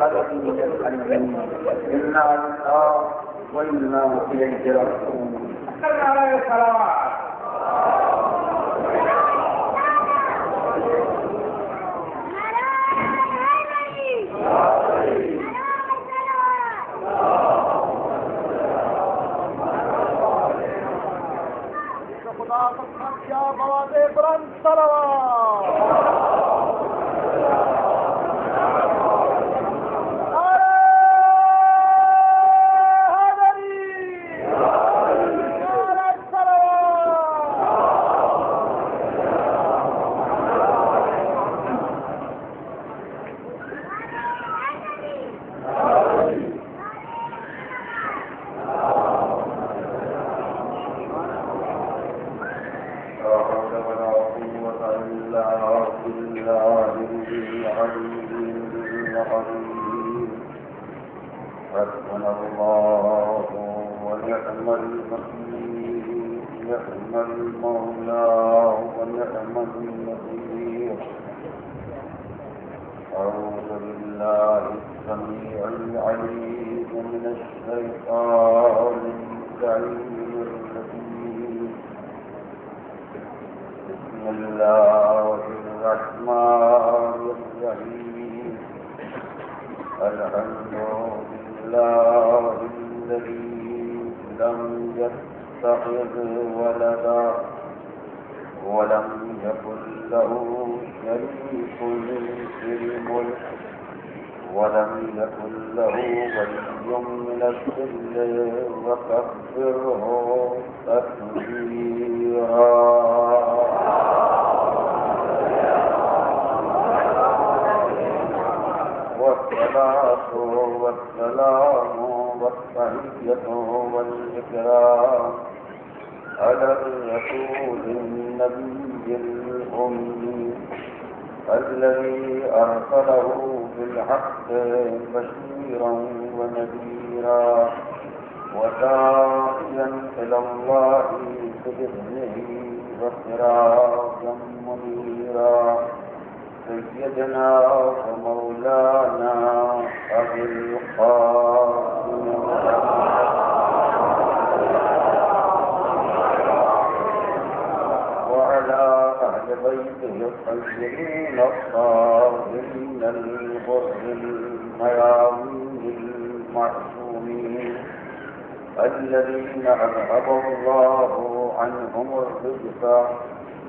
الخلق أجمعين إنا لله وإنا إليه راجعون. الذي أرسله بالحق بشيرا ونذيرا وداعيا إلى الله بإذنه وسراجا منيرا سيدنا ومولانا أبي القاسم وعلى أهل بيته الطيبين الطاهرين الغر الميامين المعصومين الذين أذهب الله عنهم الرجس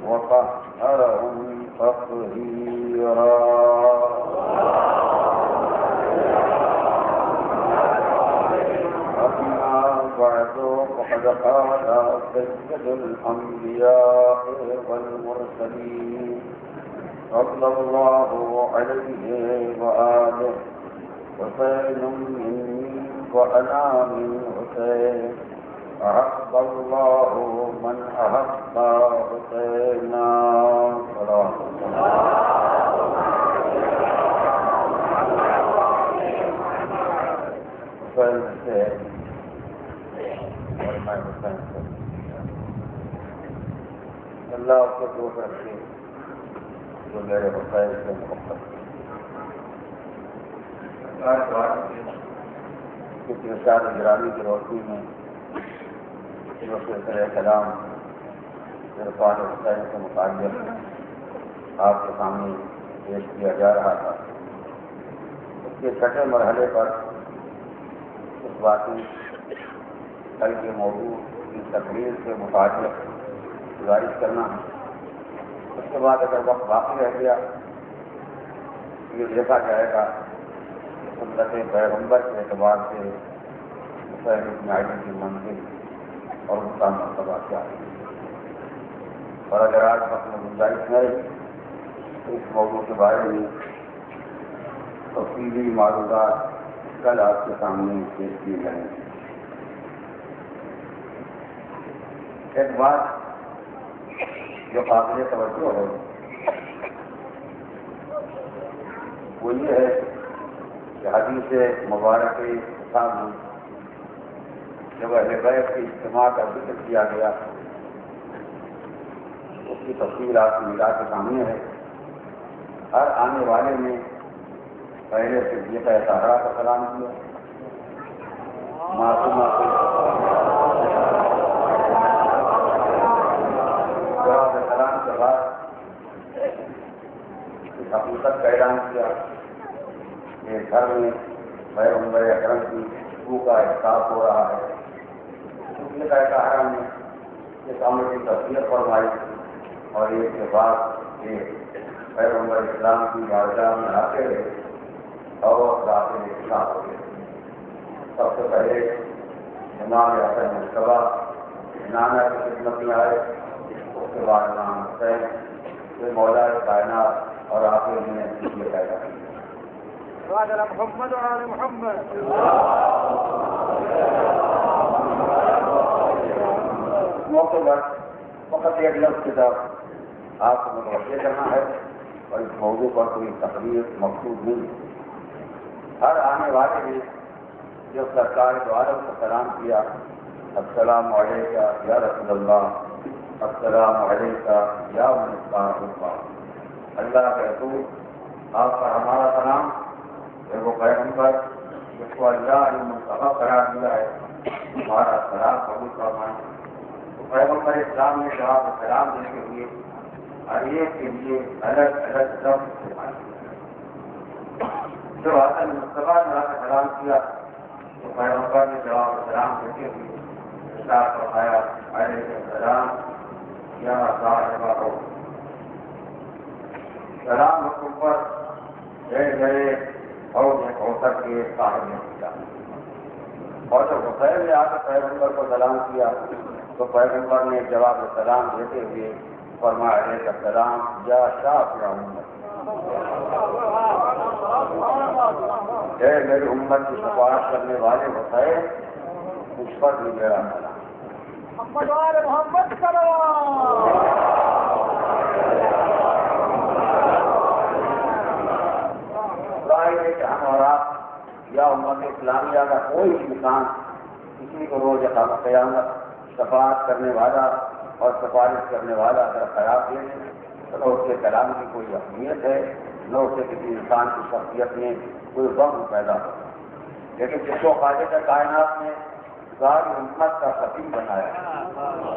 وطهرهم تطهيرا. بعد فقد قال سيد الأنبياء والمرسلين صلى الله عليه وآله حسين مني وأنا من حسين أحب الله من أحب حسينا. حسین سے اور میں حسین سے اللہ آپ کو دو رکھے جو میرے حسین سے محبت کچھ رشاد گرامی کی روشنی میں جو سلسلہ کلام عرفان حسین سے متعلق آپ کے سامنے پیش کیا جا رہا تھا. اس کے چھٹے مرحلے پر اس باقی کل کے موضوع کی تقریر کے متعلق گزارش کرنا ہے. اس کے بعد اگر وقت باقی رہ گیا یہ دیکھا جائے گا سنت پیغمبر کے اعتبار سے حسین بن علی کی منزل اور اس کا مرتبہ کیا ہے. اور اگر آج وقت میں گنجائش ہے اس موضوع کے بارے میں تفصیلی معلومات کل آپ کے سامنے پیش کیے جائیں گے. ایک بات جو قابل توجہ ہے وہ یہ ہے کہ حدیث مبارک سامنے جب اہل بیت کے اجتماع کا ذکر کیا گیا اس کی تفصیل آپ کی نگاہ کے سامنے ہے. ہر آنے والے میں پہلے صدیقہ طاہرہ کا سلام کیا، معصومہ کو جواب سلام کے بعد حقیقت کا اعلان کیا کہ گھر میں پیغمبر اکرم کی خوشبو کا احساس ہو رہا ہے۔ صدیقہ طاہرہ نے اس عمل کی تصدیق فرمائی اور ایک کے بعد ایک پیغمبر اسلام کی بارگاہ میں آتے رہے اور راستے میں اسلام ہو گئے۔ سب سے پہلے امام حسن مشتبہ نانا کی خدمت میں آئے، اس کے بعد امام حسین پھر مولا کائنات اور آخر میں یہ پیدا کیا۔ محمد وعلى محمد موقع پر فقط ایک لفظ کی طرف آپ کو متوجہ کرنا ہے اور اس موضوع پر کوئی تقریر مقصود نہیں۔ ہر آنے والے نے جب سرکار دو عالم کو سلام کیا، السلام علیکہ یا رسول اللہ، السلام علیکہ یا مصباح اللہ، اللہ کے رسول آپ کا ہمارا سلام ہے، وہ پیغمبر جس کو اللہ نے منتخب قرار دیا ہے، ہمارا سلام قبول فرمائیں۔ تو پیغمبر اسلام نے جواب سلام دیتے ہوئے ہر ایک کے لیے الگ الگ لفظ استعمال کیا۔ جو حسن مصطفیٰ نے سلام کیا تو پیغمبر نے جواب سلام دیتے ہوئے ارشاد فرمایا، علیہ السلام یا صاحب الروح، سلام حکم پر گئے گئے اور کوثر کے صاحب نے کیا۔ اور جب حسین نے آ کر پیغمبر کو سلام کیا تو پیغمبر نے جواب سلام دیتے ہوئے فرمایا، علیہ السلام یا شافع امت، اے میری امت کی شفاعت کرنے والے حسین، مجھ پر بھی میرا سلام۔ محمد وعلى محمد ظاہر ہے کہ ہم اور آپ یا امت اسلامیہ کا کوئی انسان کسی کو روز قیامت شفاعت کرنے والا اور سفارش کرنے والا اگر خیال دے تو نہ اس کے کلام کی کوئی اہمیت ہے، نہ اسے کسی انسان کی شخصیت میں کوئی وقت پیدا ہو۔ لیکن جس کو خالق کائنات نے ساری امت کا خطیب بنایا،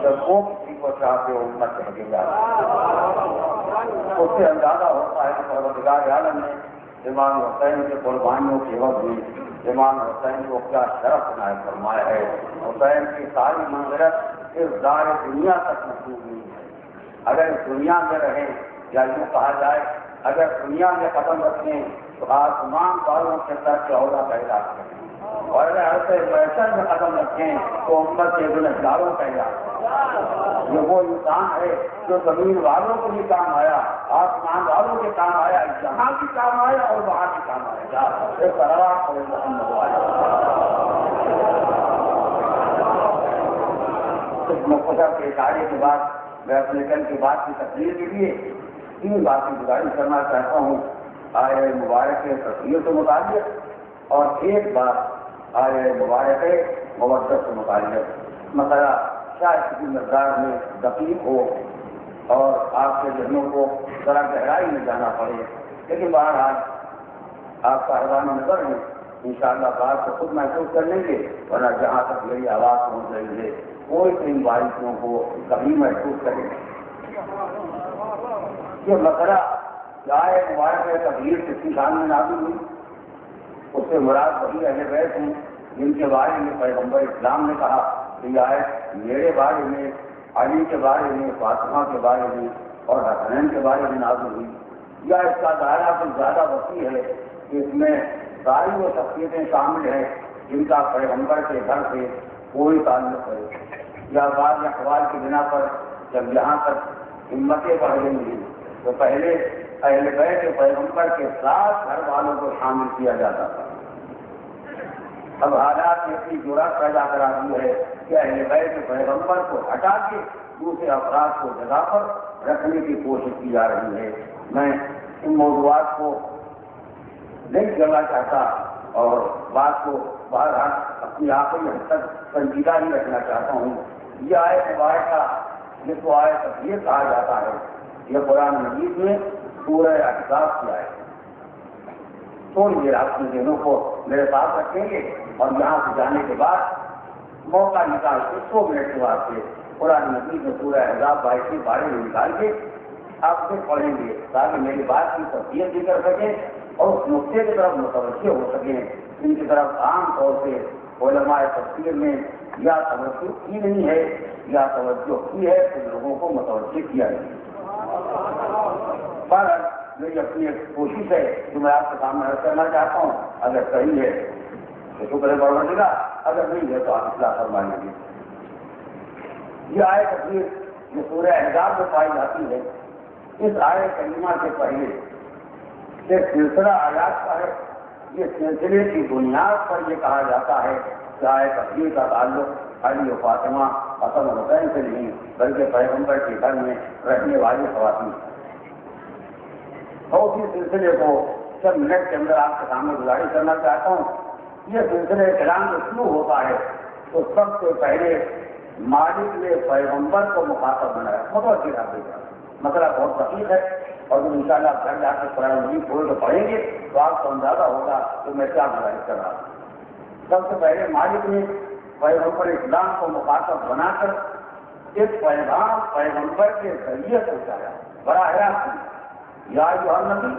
جب وہ کسی کو چاہتے ہو امت کہہ کے جاتا ہے، اس سے اندازہ ہوتا ہے کہ پروردگار عالم نے امام حسین کی قربانیوں کے وقت بھی امام حسین کو کیا شرف عنایت فرمایا ہے۔ حسین کی ساری منزلت اس دار دنیا تک محدود نہیں ہے۔ اگر اس دنیا میں رہیں یا یوں کہا جائے اگر دنیا میں قدم رکھیں تو آسمان والوں کے سر کے عہدہ پیدا کریں، اور اگر ایسے محشر میں قدم رکھیں تو امت کے گنہگاروں پیدا کریں۔ یہ وہ انسان ہے جو زمین والوں کو بھی کام آیا، آسمان والوں کے کام آیا، یہاں بھی کام آیا اور وہاں بھی کام آئے گا۔ اس طرح اس مختصر کے اشارے کے بعد میں اپنے کل کی بات کی تقریر کے لیے تین باتیں گزارش کرنا چاہتا ہوں، آیہ مبارک تصویر سے متعلق اور ایک بات آیہ مبارک مودت سے متعلق۔ مسئلہ شاید کسی مقدار میں دقیق ہو اور آپ کے ذہنوں کو ذرا گہرائی میں جانا پڑے، لیکن بہرحال آپ کا حیران نظر ہے، انشاءاللہ بات کو خود محسوس کر لیں گے، ورنہ جہاں تک میری آواز پہنچ رہی ہے کوئی ان باریکیوں کو کبھی محسوس کریں گے۔ یہ مسئلہ آئے مبارک تقریر کس کی شان میں نازل ہوئی، اس سے مراد وہی اہل بیت ہیں جن کے بارے میں پیغمبر اسلام نے کہا کہ یہ آیت میرے بارے میں، علی کے بارے میں، فاطمہ کے بارے میں اور حسنین کے بارے میں نازل ہوئی، یا اس کا دائرہ کچھ زیادہ وسیع ہے کہ اس میں ساری وہ شخصیتیں شامل ہیں جن کا پیغمبر کے گھر سے کوئی تعلق ہے، یا بعض احوال کی بنا پر جب یہاں تک ہمتیں بڑھ گئی ہیں تو پہلے اہل بیت کے پیغمبر کے ساتھ گھر والوں کو شامل کیا جاتا تھا۔ اب حالات نے اتنی جرات پیدا کرا دی ہے کہ اہل بیت کے پیغمبر کو ہٹا کے دوسرے افراد کو جگہ پر رکھنے کی کوشش کی جا رہی ہے۔ میں ان موضوعات کو نہیں کرنا چاہتا اور بات کو بہرحال اپنی آخری حد تک سنجیدہ ہی رکھنا چاہتا ہوں۔ یہ آیت مبارکہ جس کو آیت تقریر کہا جاتا ہے، یہ قرآن مجید میں سورہ احزاب کی آیت۔ تھوڑی دیر اپنے ذہنوں کو میرے پاس رکھیں گے اور یہاں سے جانے کے بعد موقع نکال کے 100 منٹ کے واسطے قرآن مجید میں سورہ احزاب 22 کے بارے میں نکال کے آپ سے پڑھیں گے تاکہ میری بات کی تصدیق بھی کر سکیں اور اس نقطے کی طرف متوجہ ہو سکیں جن کی طرف عام طور سے علماء تفسیر میں یا توجہ کی نہیں ہے یا توجہ کی ہے تو لوگوں کو متوجہ کیا نہیں. پر میری اپنی ایک کوشش ہے جو میں آپ کے سامنے عرض کرنا چاہتا ہوں. اگر صحیح ہے تو شکر ہے پروردگار، اگر نہیں ہے تو آپ اصلاح فرمائیں گے. یہ آیت تصویر جو سورہ احزاب میں پائی جاتی ہے، اس آیت کریمہ سے پہلے یہ سلسلہ آیات کا ہے. یہ سلسلے کی بنیاد پر یہ کہا جاتا ہے کہ آیت تصویر کا تعلق علی و فاطمہ حسن و حسین سے نہیں بلکہ پیغمبر کے گھر میں رہنے والی خواتین. اور اسی سلسلے کو چند منٹ کے اندر آپ کے سامنے گزارش کرنا چاہتا ہوں. یہ سلسلے کلام جو شروع ہوتا ہے تو سب سے پہلے مالک نے پیغمبر کو مخاطب بنایا. متوجہ آپ دیکھا مسئلہ بہت دقیق ہے اور جب انشاءاللہ آپ گھر جا کے قرآن مجید کھول کے پڑھیں گے تو آپ کو اندازہ ہوگا کہ میں کیا گزارش کر رہا ہوں. سب سے پہلے مالک نے پیغمبر اسلام کو مخاطب بنا کر ایک پیغام پیغمبر کے ذریعے پہنچایا. براہ راست یا ایھا النبی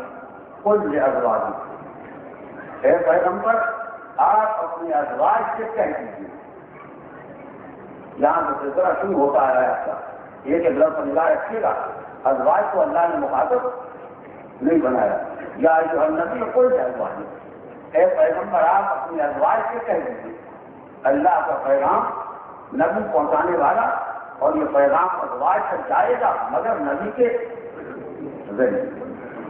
قل لازواجک، اے پیغمبر آپ اپنے ازواج سے کہہ دیجیے. یہاں سے سلسلہ شروع ہوتا ہے آیات کا. ایک لفظ پر نگاہ رکھیے گا، ازواج کو اللہ نے مخاطب نہیں بنایا. یا ایھا النبی قل لازواجک، اے پیغمبر آپ اپنے ازواج سے کہہ دیجیے. اللہ کا پیغام نبی پہنچانے والا اور یہ پیغام ازواج تک جائے گا مگر نبی کے ذریعے.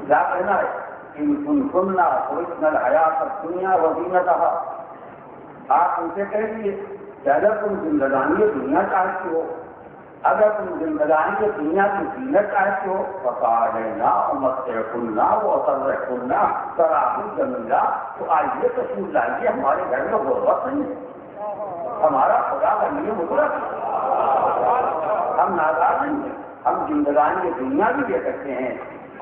کیا کہنا ہے؟ ان کنتن تردن الحیات الدنیا وزینتہا، آپ ان سے کہہ دیجیے کہ اگر تم زندگانی دنیا چاہتے ہو، اگر تم زندگانی دنیا کی زینت چاہتے ہو فقالنا ومتعکن واسرحکن سراحا جمیلا، تو آئیے تشریف لائیے ہمارے گھر میں غربت نہیں ہے. ہمارا خدا کا نیم مطلق، ہم ناراض نہیں ہیں. ہم زندگانی دنیا بھی دے سکتے ہیں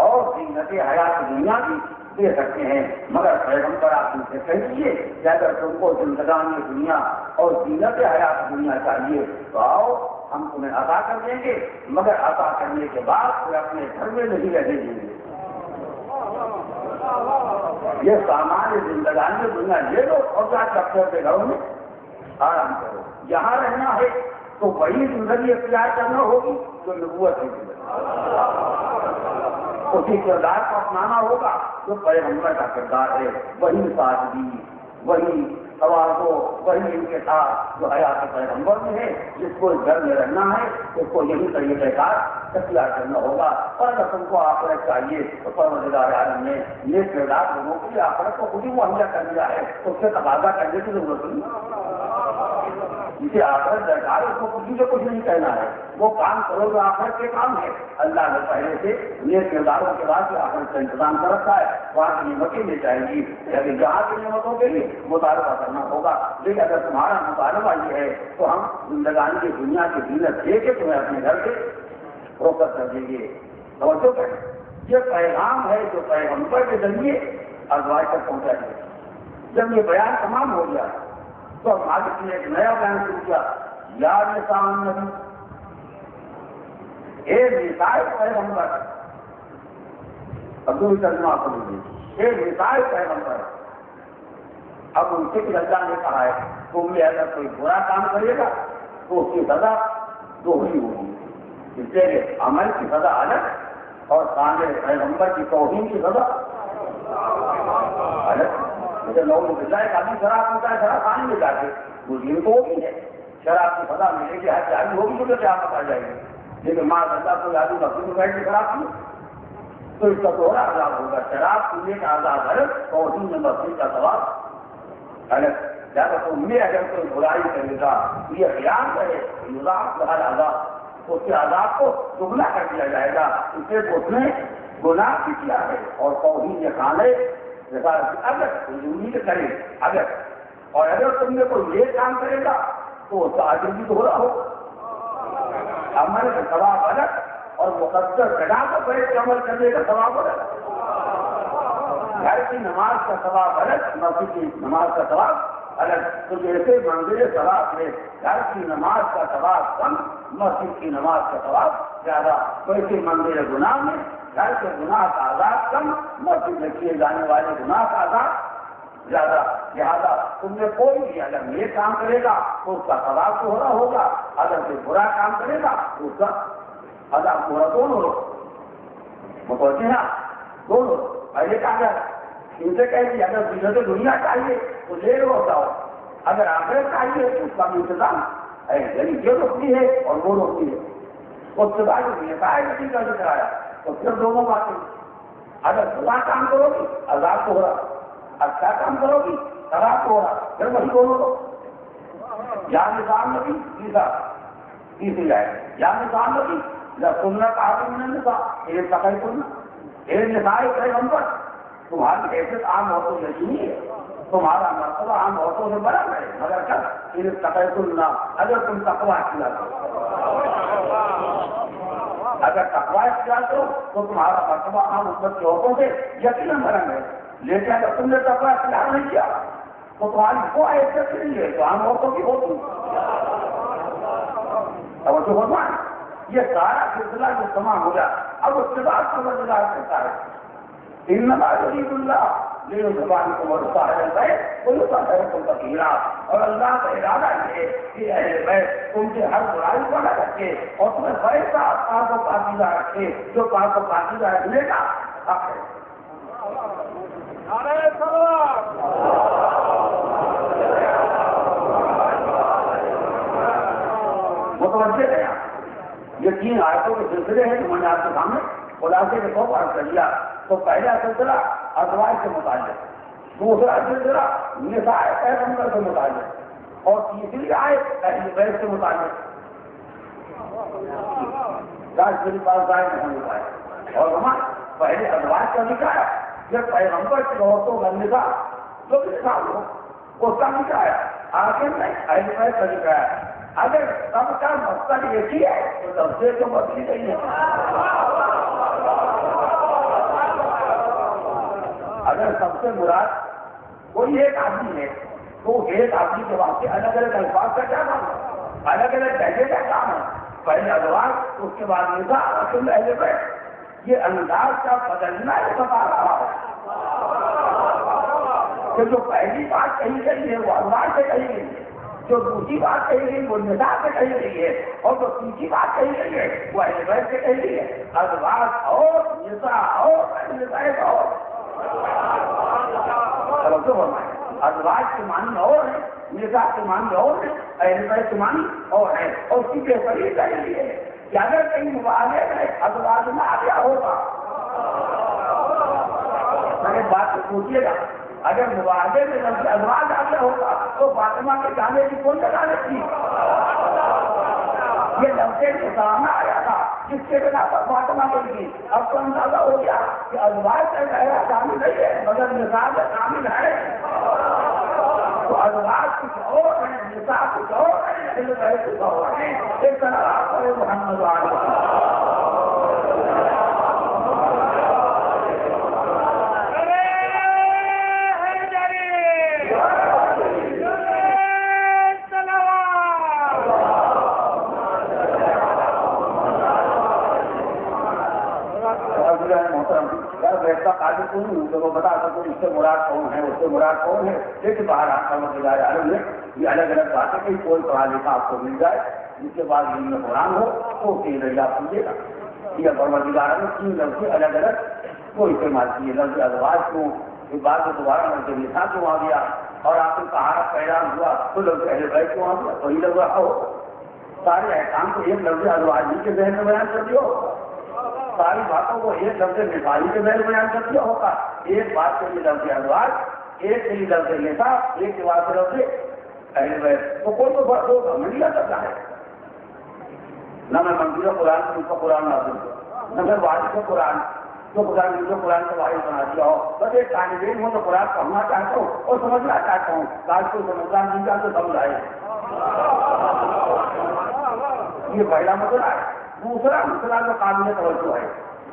اور زینت حیات دنیا بھی دے سکتے ہیں، مگر پیغمبر آپ ان سے کہہ دیجیے کہ اگر تم کو زندگانی دنیا اور زینت حیات دنیا چاہیے تو آؤ ہم تمہیں عطا کر دیں گے، مگر عطا کرنے کے بعد پھر اپنے گھر میں نہیں رہنے دیں گے. یہ سامان زندگانی دنیا لے لو اور جا کے اپنے اپنے گھروں میں آرام کرو. یہاں رہنا ہے تو وہی زندگی اختیار کرنا ہوگی جو نبوت کی زندگی، اسی کردار کو اپنانا ہوگا جو پیغمبر کا کردار ہے. وہی سادگی، وہی تواضع، وہی انکسار جو حیات پیغمبر میں ہے. جس کو اس گھر میں رہنا ہے اس کو یہی طریقہ کار اختیار کرنا ہوگا. اور اگر تم کو آخرت چاہیے تو پروردگار عالم نے نیک کردار لوگوں کے لیے آخرت کو خود ہی مہیا کر دیا ہے، تو اس سے تقاضا کرنے کی ضرورت نہیں. جسے آخرت درکار اس کو کسی سے کچھ نہیں کہنا ہے، وہ کام کرو جو آخرت کے کام ہے. اللہ نے پہلے سے نیک کرداروں کے بعد آخرت کا انتظام کر رکھا ہے. وہاں کی نعمتیں لے جائیں گی لیکن جہاں کی نعمتوں کے لیے مطالبہ کرنا ہوگا. لیکن اگر تمہارا مطالبہ یہ ہے تو ہم زندگانی کی دنیا کی زینت دے کے تمہیں اپنے گھر سے روکت کر دیں گے. توجہ کریں، یہ پیغام ہے جو پیغمبر کے ذریعے ازواج تک پہنچا دیا. جب یہ بیان تمام ہو گیا تو مالک نے ایک نیا بیان شروع کیا. یا نساء النبی، اے نساء پیغمبر. اب دوسری ترجمہ آپ کو دیجیے، اے نساء پیغمبر. اب ان سے بھی اللہ نے کہا ہے تم میں اگر کوئی برا کام کرے گا تو اس کی سزا دوہری ہوگی. اس لیے عمل کی سزا الگ اور سامنے پیغمبر کی توہین کی سزا الگ. جیسے لوگوں کو ایک آدمی شراب ہوتا ہے، شراب پانی میں جا کے مجرم تو ہوگی ہے، شراب کی سزا ملے گی، حد جاری ہوگی تو کیا پتا جائے گی. لیکن ماں اللہ کو آدمی بکری میں بیٹھ کے شراب پی تو اس کا دوہرا عذاب ہوگا. شراب پینے کا عذاب الگ، توہین میں بکری کا ثواب الگ. زیادہ تو میں اگر کوئی برائی کرے گا یہ خیال ہے یضاعف لہ العذاب، اس کے عذاب کو دگنا کر دیا جائے گا. اس سے اس نے گناہ بھی کیا ہے اور توہین یہ کھانے اگر امید کرے اگر، اور اگر تم نے کوئی یہ کام کرے گا تو اس کا عدل بھی دہرا ہو. عمل کا ثواب الگ اور مقدر جگہ کو بیٹھ کے عمل کرنے کا ثواب الگ. گھر کی نماز کا ثواب الگ، مسجد کی نماز کا ثواب الگ. تو جیسے منزل ثواب میں گھر کی نماز کا ثواب کم، مسجد کی نماز کا ثواب زیادہ، ویسے منزل گناہ میں گھر کے گناہ کا عذاب کم، مسجد میں کیے جانے والے گناہ کا عذاب زیادہ. لہٰذا تم نے کوئی بھی اگر نیک کام کرے گا تو اس کا ثواب تو ہو رہا ہوگا، اگر کوئی برا کام کرے گا تو اس کا عذاب ہو رہا. دونوں لوگ متوجہ ہیں، دونوں. پہلے کہا گیا ان سے کہہ دیا اگر تجھے دنیا چاہیے تو لے لو جاؤ، اگر آخرت چاہیے تو اس کا بھی انتظام ہے. یعنی یہ روکتی ہے اور وہ روکتی ہے. اس کے بعد نہیں کا ذکر آیا تو پھر دونوں باتیں. اگر برا کام کرو گی عذاب تو ہو رہا، اچھا کام کرو گی خراب ہو رہا، پھر وہی دونوں لوگ. یا نظام نبی تیسری آئے یا نظام نبی یا سننا کہا میں نے کہا ایک تقائی سننا ایک نظائے پیغمبر. تمہاری حیثیت عام عورتوں سے نہیں ہے، تمہارا مرتبہ عام عورتوں سے بڑا ہے، مگر کب ایک تقائی سننا اگر تم تقویٰ اختیار کرو، اگر تقویٰ اختیار کرو تو تمہارا مرتبہ عام امت کی عورتوں سے یقیناً بلند ہے. لیکن اگر تم نے تقویٰ اختیار نہیں کیا تو تمہاری کو حیثیت نہیں ہے تو عام عورتوں کی ہوتی. توجہ ہونا ہے. یہ سارا سلسلہ جو تمام ہو گیا. اب اس کے بعد سمجھدار کہتا ہے انما یرید اللہ لیذہب الرجس ہے کوئی طاہرکم تطہیرا. اور اللہ کا ارادہ یہ ہے کہ اہل بیت تم سے ہر برائی کو نہ رکھے اور تمہیں ویسا پاک و پاکیزہ رکھے جو پاک و پاکیزہ رکھنے کا حق ہے. متوجہ رہے. یہ 3 آیتوں کے سلسلے ہیں جو میں نے آپ کے سامنے خلاصے کے طور پر کر لیا. تو پہلا سلسلہ ازواج سے متعلق، دوسرا سلسلہ نساء پیغمبر سے متعلق، اور تیسری آیت اہل بیت سے متعلق. میری پاس ظاہر نہیں ہو پائے. اور ہمارا پہلے ازواج کا نکایا، جب پیغمبر کی عورتوں کا نکاح تو نکاح ہو اس کا نکایا، آخر میں اہل بیت کا نکایا. اگر سب کا مقصد ایک ہی ہے تو لفظیں تو بدلی نہیں ہے. اگر سب سے مراد کوئی ایک آدمی ہے تو ایک آدمی کے واسطے الگ الگ الفاظ کا کیا کام ہے، الگ الگ لہجے کا کام ہے. پہلے ازواج اس کے بعد نکاح آخر میں اہل بیت. یہ انداز کا بدلنا ہی بتا رہا ہے کہ جو پہلی بات کہی گئی ہے وہ ازواج سے کہی گئی ہے، جو دوسری بات کہی گئی وہ نساء سے کہی گئی ہے، اور جو تیسری بات کہی گئی ہے وہ اہل بیت سے کہی گئی ہے. ازواج اور نساء اور اہل بیت اور. ازواج کے معنی اور ہے، نساء کے معنی اور ہے، اہل بیت کے معنی اور ہے. اور اس کی بہتری کہی ہے کہ اگر کہیں مبالغے میں ازواج نہ آ گیا ہوگا، میں بات کو پوچھیے گا، اگر مبالغے میں لفظ ازواج آ گیا ہوگا تو فاطمہ کے جانے کی کون جگہ تھی؟ یہ لفظ کے سامنے آیا تھا جس کے بنا پر فاطمہ کے لیے. اب تو اندازہ ہو گیا کہ ازواج کا گہرا شامل نہیں ہے مگر نساء کا شامل ہے. تو ازواج کچھ اور ہیں، نساء کچھ اور ہیں، اہل بیت کچھ اور ہیں. ایک طرح آپ محمد ایسا قابل کون ہوں کہ وہ بتا سکوں اس سے مراد کون ہے، اس سے مراد کون ہے. لیکن باہر آپ کا مطلب عالم ہے یہ الگ الگ باتیں کہ کوئی پڑھا لکھا آپ کو مل جائے جس کے بعد علم قرآن ہو تو اس کے ذریعے آپ سمجھے گا. یہ پروردگار نے 3 لفظ الگ الگ کو استعمال کیے. لفظ ازواج کو یہ بات کو دوبارہ لفظ نساء کیوں آ گیا، اور آپ کو طہارت پیدا ہوا تو لفظ اہل بیت کیوں آ گیا. وہی لفظ رہا ہو. سارے احکام کو ایک لفظ ازواج کے ذہن میں بیان کر دیا ہو، ساری باتوں کو ایک لفظ نسائی کے ذہن میں بیان کر دیا ہوگا. ایک بات کے لیے لفظ ازواج، ایک کے لیے لفظ نساء، ایک کے بعد لفظ اہل بیت. تو کوئی تو فرق ہوگا منڈیا کرتا ہے. نہ میں منظور قرآن سے اس کا قرآن نازل ہوں، نہ میں واحد کو قرآن جو قرآن کا واحد بنا دیا ہو. بس ایک طالب علم ہوں تو قرآن پڑھنا چاہتا ہوں اور سمجھنا چاہتا ہوں. آج کو سمجھنا نہیں چاہتے سمجھ آئے. یہ پہلا مسئلہ ہے. دوسرا مسئلہ جو قابل توجہ ہے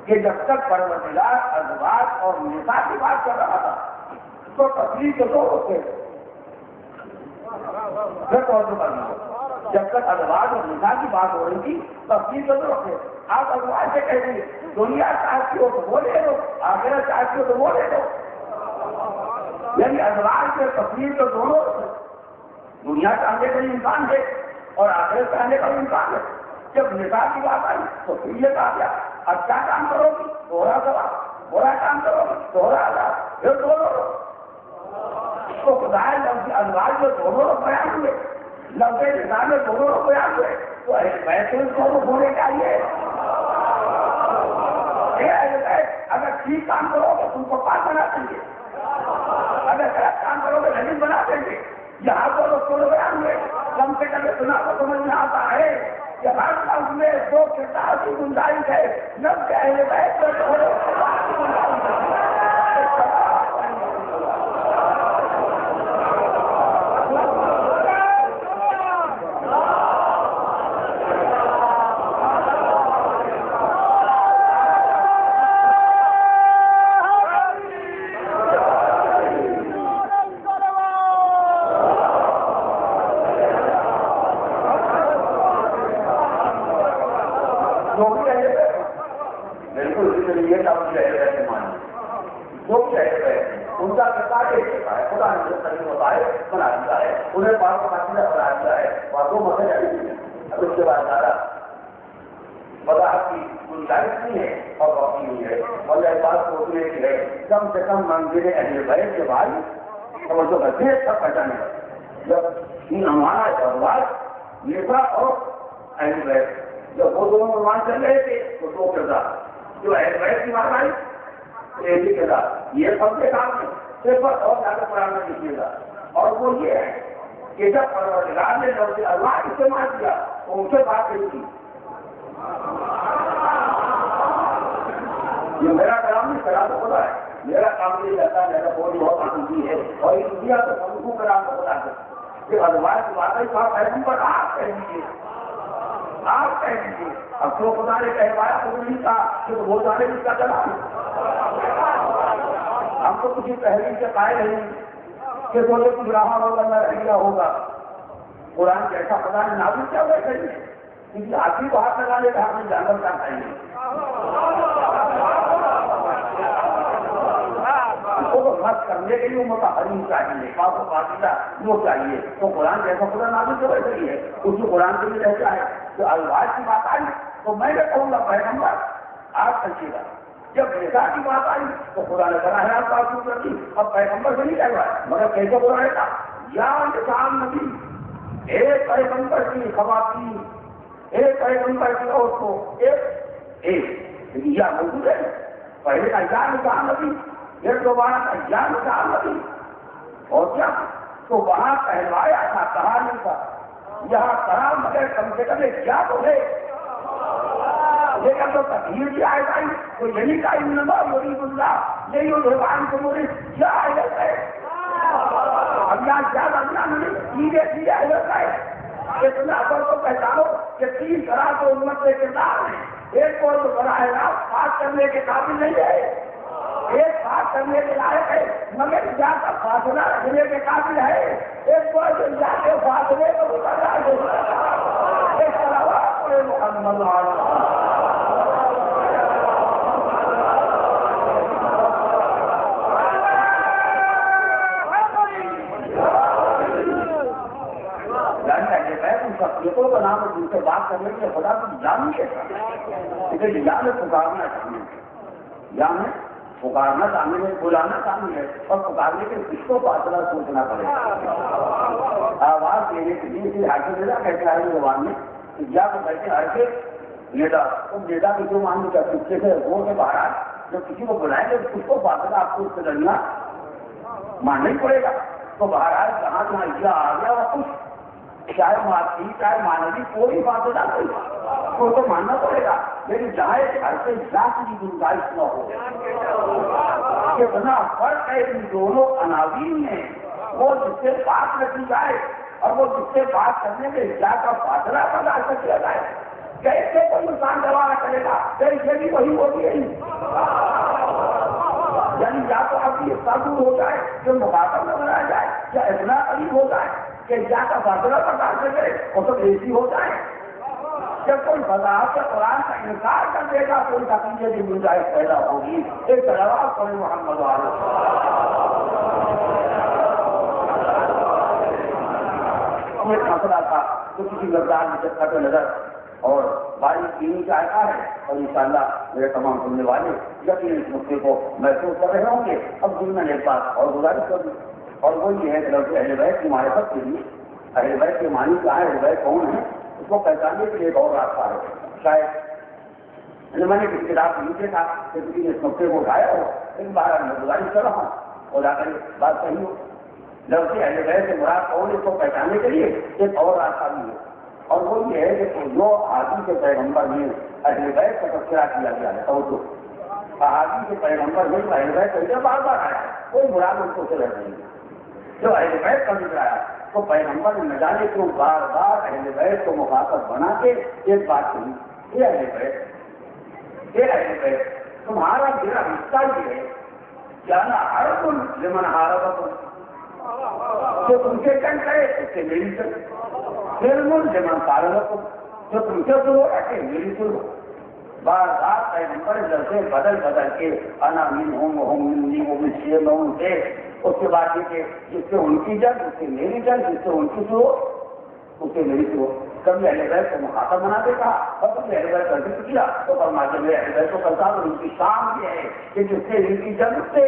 کہ جب تک پروردگار ازواج اور نساء کی بات کر رہا تھا تو تفریح کے دو ہوتے تھے. جب تک ازواج اور نساء کی بات ہو رہی تھی تفریح کے دو ہوتے. آپ ازواج سے کہتے ہیں دنیا چاہتی ہو تو وہ لے لو, آخرت چاہتی ہو تو وہ لے لو. یعنی ازواج سے تفریح تو دونوں ہوتے. دنیا چاہنے کا انسان ہے اور آخرت چاہنے کا انسان ہے. جب نساء کی بات آئی تو پھر یہ کہا گیا اچھا کام کرو گی دوہرا ثواب, برا کام کرو گی دوہرا عذاب. پھر دونوں تو خدا لفظ ازواج میں دونوں لوگ بیان ہوئے, لفظ نساء میں دونوں لوگ بیان ہوئے. تو ویسے دونوں ہونے چاہیے. اگر ٹھیک کام کرو گے تم کو پاس بنا دیں گے, اگر غلط کام کرو گے نہیں بنا دیں گے. یہاں تو لوگ تھوڑے بیان ہوئے. کم سے کم اتنا تو سمجھ میں آتا ہے کہ ہر لفظ میں دو کردار کی گنجائش ہے. لفظ اہل بیت میں تھوڑے انہیں پاس بنا دیا ہے. باتوں مزے اب اس کے بعد زیادہ وضاحت کی گنجائش نہیں ہے اور باقی نہیں ہے. اور یہ بات سوچنے کی ہے کم سے کم منزل اہل بیت کے بعد سمجھو دیر تک پہچانے کا. جب ان ہمارا ازواج نساء اور اہل بیت جب وہ دونوں عنوان چل رہے تھے تو دو کردار جو اہل بیت کی بات آئی تو ایک ہی کردار. یہ سب کے کام ہے صرف اور زیادہ قرآن میں لکھیے گا. اور وہ یہ ہے کہ جب پروردگار نے لفظ ازواج استعمال کیا تو ان سے بات نہیں کی. یہ میرا کام نہیں, کرا تو خدا ہے. میرا کام نہیں کرتا, میرا بولی بہت آسودی ہے اور اس دنیا تو سب کو کرا تو خدا ہے کہ ازواج کی بات ہے. پیغمبر آپ کہہ دیجیے, آپ کہہ دیجیے. اب تو خدا نے کہوایا تو نہیں کہا کہ وہ جانے اس کا چلا. ہم تو کسی تحریر سے قائل نہیں کہ بولے کچھ رہا ہوگا نہ رہ گیا ہوگا. قرآن جیسا خدا نے نازل کیا ہوا ہے کسی آدمی کو ہاتھ لگانے کا ہم نے جانور کا چاہیے. مت کرنے کے لیے متحریم چاہیے, پاک و پاکیزہ وہ چاہیے. تو قرآن جیسا خدا نازل کیا ویسا ہی ہے. اس کو قرآن کے لیے رہتا ہے. جو ازواج کی بات آئی تو میں نے کہوں گا پیغمبر آپ کہیے گا. جب نساء کی بات آئی تو خدا نے کہا ہے آپ بات کر دی. اب پیغمبر سے نہیں کہہ رہا ہے مگر کیسے بول رہے تھا یا نسان نبی, ایک پیغمبر کی خواتین, ایک پیغمبر کی عورتوں, ایک یا موجود ہے. پہلے کا یا نسان نبی, پھر دوبارہ کا یا نسان نبی. اور کیا تو وہاں کہلوایا تھا, کہا نہیں تھا. یہاں کہا مگر کم سے کم کیا تو ہے. لیکن تو تقریر بھی آئے گا تو یہی کا یورید اللہ یہی بھگوان کو مجھے کیا حیرت ہے. اب یہاں کیا بننا مجھے سیدھے سیدھے حیرت ہے. اتنا پر تو پہچانو کہ تین طرح کے امت کے کردار ہیں. ایک کو تو براہ راست بات کرنے کے قابل نہیں ہے, ایک بات کرنے کے لائق ہے مگر جا کر فاصلہ رکھنے کے قابل ہے. ایک کو جا کے فاصلے کو بتا دے. اس طرح محمد شخصیتوں کا نام جن سے بات کرنے کے خدا کو جان نہیں ہے. یا میں پکارنا چاہیے, یا میں پکارنا شامل ہے, بلانا شامل ہے. اور پکارنے کے کس کو فاصلہ سوچنا پڑے گا. آواز دینے کے لیے حاصل دینا کہتے ہیں زبان میں یا تو بیٹھے ہر کے نیتا, تو نیتا کی جو مان لیا چپکے سے وہ کے باہر آئے, جب کسی کو بلائیں گے اس کو فاصلہ آپ کو اس سے لڑنا ماننا ہی پڑے گا. تو باہر آئے جہاں جہاں اجلا آ گیا اور کچھ چاہے مادی چاہے مانوی کوئی فاصلہ نہیں, وہ تو ماننا پڑے گا. لیکن چاہے گھر سے جانچ کی گنجائش نہ ہو. کتنا فرق ہے ان دونوں عناوین میں. وہ جس سے بات رکھی جائے اور وہ جس سے بات کرنے میں اجلا کا فاصلہ برداشت کیا جائے. کیسے کوئی انسان گوارا کرے گا؟ کیسے بھی وہی ہوتی ہے. یعنی یا تو آپ کی تعبیر ہو جائے جو مخاطب میں بنایا جائے، یا اتنا قریب ہو جائے کہ یا کا فاصلہ برداشت کرے اور سب ایسی ہو جائے. جب کوئی وضاحت قرآن کا انکار کر دے گا تو ان کا عقیدے کی گنجائش پیدا ہوگی. ایک جواب پڑھے محمد والے. ایک مسئلہ تھا جو کسی گردار میں جب قطع نظر اور بارش چینی کا آتا ہے، اور انشاءاللہ میرے تمام سننے والے یقین اس نقطے کو محسوس کر رہے ہوں گے. اب دن میں ایک بات اور گزارش کر دوں، اور وہ یہ ہے کہ لفظ اہل بیت کی معرفت کے لیے اہل بیت کے معنی کیا ہے، اہل بیت کون ہے، اس کو پہچاننے کے لیے ایک اور راستہ ہے. شاید میں نے کسی کتاب سے نیچے تھا کہ کسی نے اس نقطے کو اٹھایا ہو، ایک بار میں گزارش کر رہا ہوں اور آ کر بات صحیح ہو. لفظ اہل بیت سے مراد کون ہے، اس کو پہچاننے کے لیے ایک اور راستہ بھی ہے، اور وہ یہ ہے کہ جو احادیث کے پیغمبر میں اہل بیت کا تذکرہ کیا گیا ہے، توجہ، احادیث کے پیغمبر میں اہل بیت کا بار بار آیا ہے، کوئی مراد اس کو سے رہ نہیں ہے. جو اہل بیت کا ذکر آیا تو پیغمبر نے نہ جانے کیوں بار بار اہل بیت کو مخاطب بنا کے ایک بات کہی، یہ اہل بیت، یہ اہل بیت تمہارا میرا حصہ یہ ہے جانا حرب لمن حاربکم، جو تم سے جنگ کرے اس سے میری جنگ، علم لمن قاربکم، جو تم سے سنو ایسے میری سنو. بار بار پیغمبر لفظ بدل بدل کے انا منہم وہم منی وہ مشیر میں ان سے، اس کے بعد یہ کہ جس سے ان کی جنگ اس سے میری جنگ، جس سے ان کی سنو اس سے میری سنو. کبھی اہل بیت کو مخاطب بنا دے کہا اور کبھی اہل بیت کا ذکر کیا تو فرماتے ہیں اہل بیت کو کرتا ہوں ان کی شان یہ ہے کہ جس سے ان کی جنگ اس سے